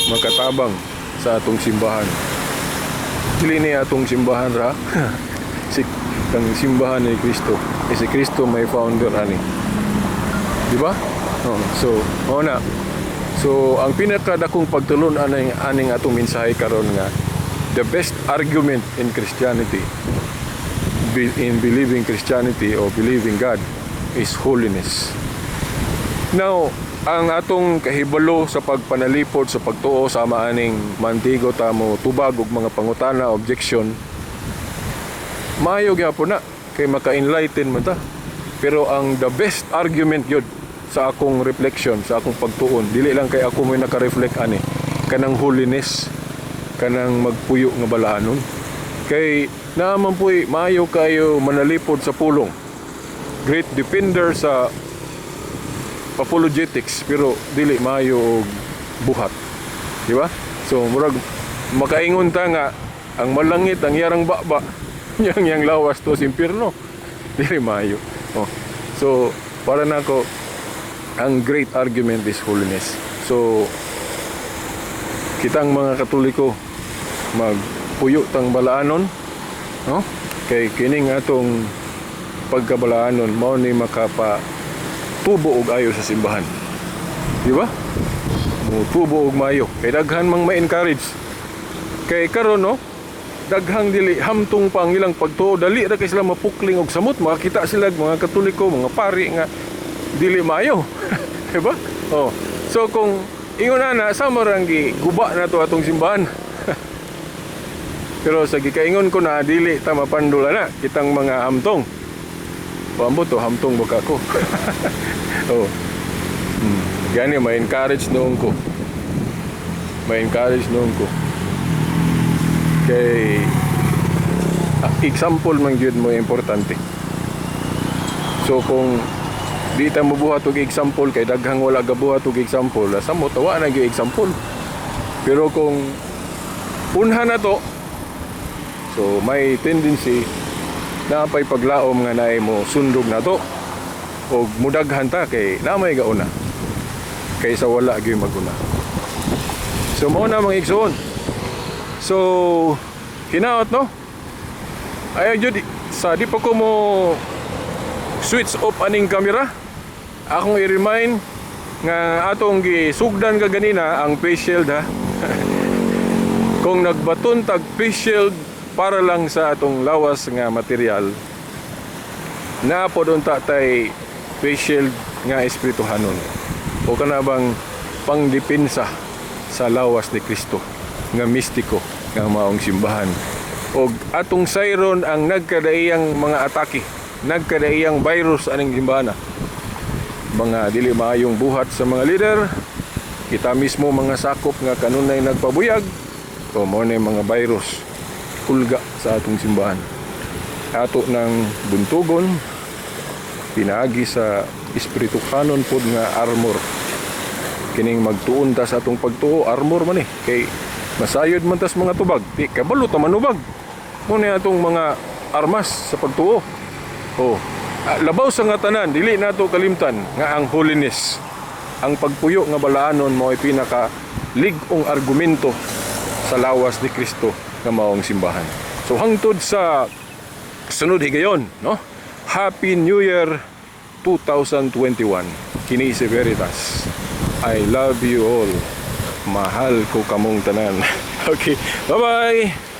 makatabang sa atong simbahan. Dili ni atong simbahan ra ang simbahan ni Kristo. Si Kristo may founder ani. Di ba? So ang pinakadakong pagtulon aning atong mensahe karon nga the best argument in Christianity, in believing Christianity or believing God, is holiness. Now, ang atong kahibalo sa pagpanalipod sa pagtuo sa maaning mantigo tamo tubag og mga pangutana, objection, maayo gyapon na kay maka-enlighten man ta. Pero ang the best argument yun sa akong reflection, sa akong pagtuon, dili lang kay ako may naka-reflect ani kanang holiness, kanang magpuyo nga balaanon. Kay naaman po'y maayo kayo manalipod sa pulong, great defender sa apologetics, pero dili maayo og buhat, di ba? So murag makaingon ta nga ang malangit ang yarang baba yang lawas to sa impierno, dili maayo. So para nako ang great argument is holiness. So kitang mga Katoliko magpuyo tang balaanon, no? Kay kining atong pagkabalaanon mao ni makapa tubo og ayo sa simbahan, di ba? Mo tubo og maayo kay daghan mang ma-encourage Kay karon no, daghang dili hamtong pang ilang pagtuo, dali ra kay sila mapukling og samot, makakita sila mga Katoliko, mga pari nga dili maayo. Diba? Oh. So kung ingon na sa maranggi guba na to atong simbahan. Pero sa gikaingon ko na dili ta mapandula na kitang mga hamtong. Paambot to hamtong baka ko. Oh. Gani ma-encourage noon ko. Ma-encourage noon ko. Kay example man gyud mo importante. So kung di ta mabuhat og example kay daghang wala gabuhat og example, sa mo tawa na gyud example. Pero kung unha na to, so may tendency na pay paglaom nga naay mo sundog na to og mudaghan ta kay namay gauna kaysa wala gyud maguna. So mao na mga igsoon. So hinaot no, ayaw jud sa di pa ko mo switch off aning camera, akong i-remind nga atong gisugdan ka ganina ang face shield ha. Kung nagbaton tag face shield para lang sa atong lawas nga material, na po doon tatay face shield nga espirituhanon o kanabang pangdepensa sa lawas ni Kristo nga mistiko nga maong simbahan. O atong sayron ang nagkadaiyang mga atake, nagkadaiyang virus aning simbahan, mga dili maayong buhat sa mga leader, kita mismo mga sakop nga kanunay nagpabuyag, o mo na mga virus kulga sa atong simbahan. Ato ng buntugon, pinaagi sa espirituhanon pod nga armor. Kining magtuon ta sa atong pagtuo, armor man kay masayod man tas mga tubag, di kabalo ta manubag. Muna atong mga armas sa pagtuo. Oh, labaw sa nga tanan, dili nato kalimtan nga ang holiness, ang pagpuyo nga balaanon mo ay pinaka lig-ong argumento sa lawas ni Kristo nga maong simbahan. So hangtod sa sunod higayon, no? Happy New Year 2021. Kini si Veritas. I love you all. Mahal ko kamong tanan. Okay, bye-bye.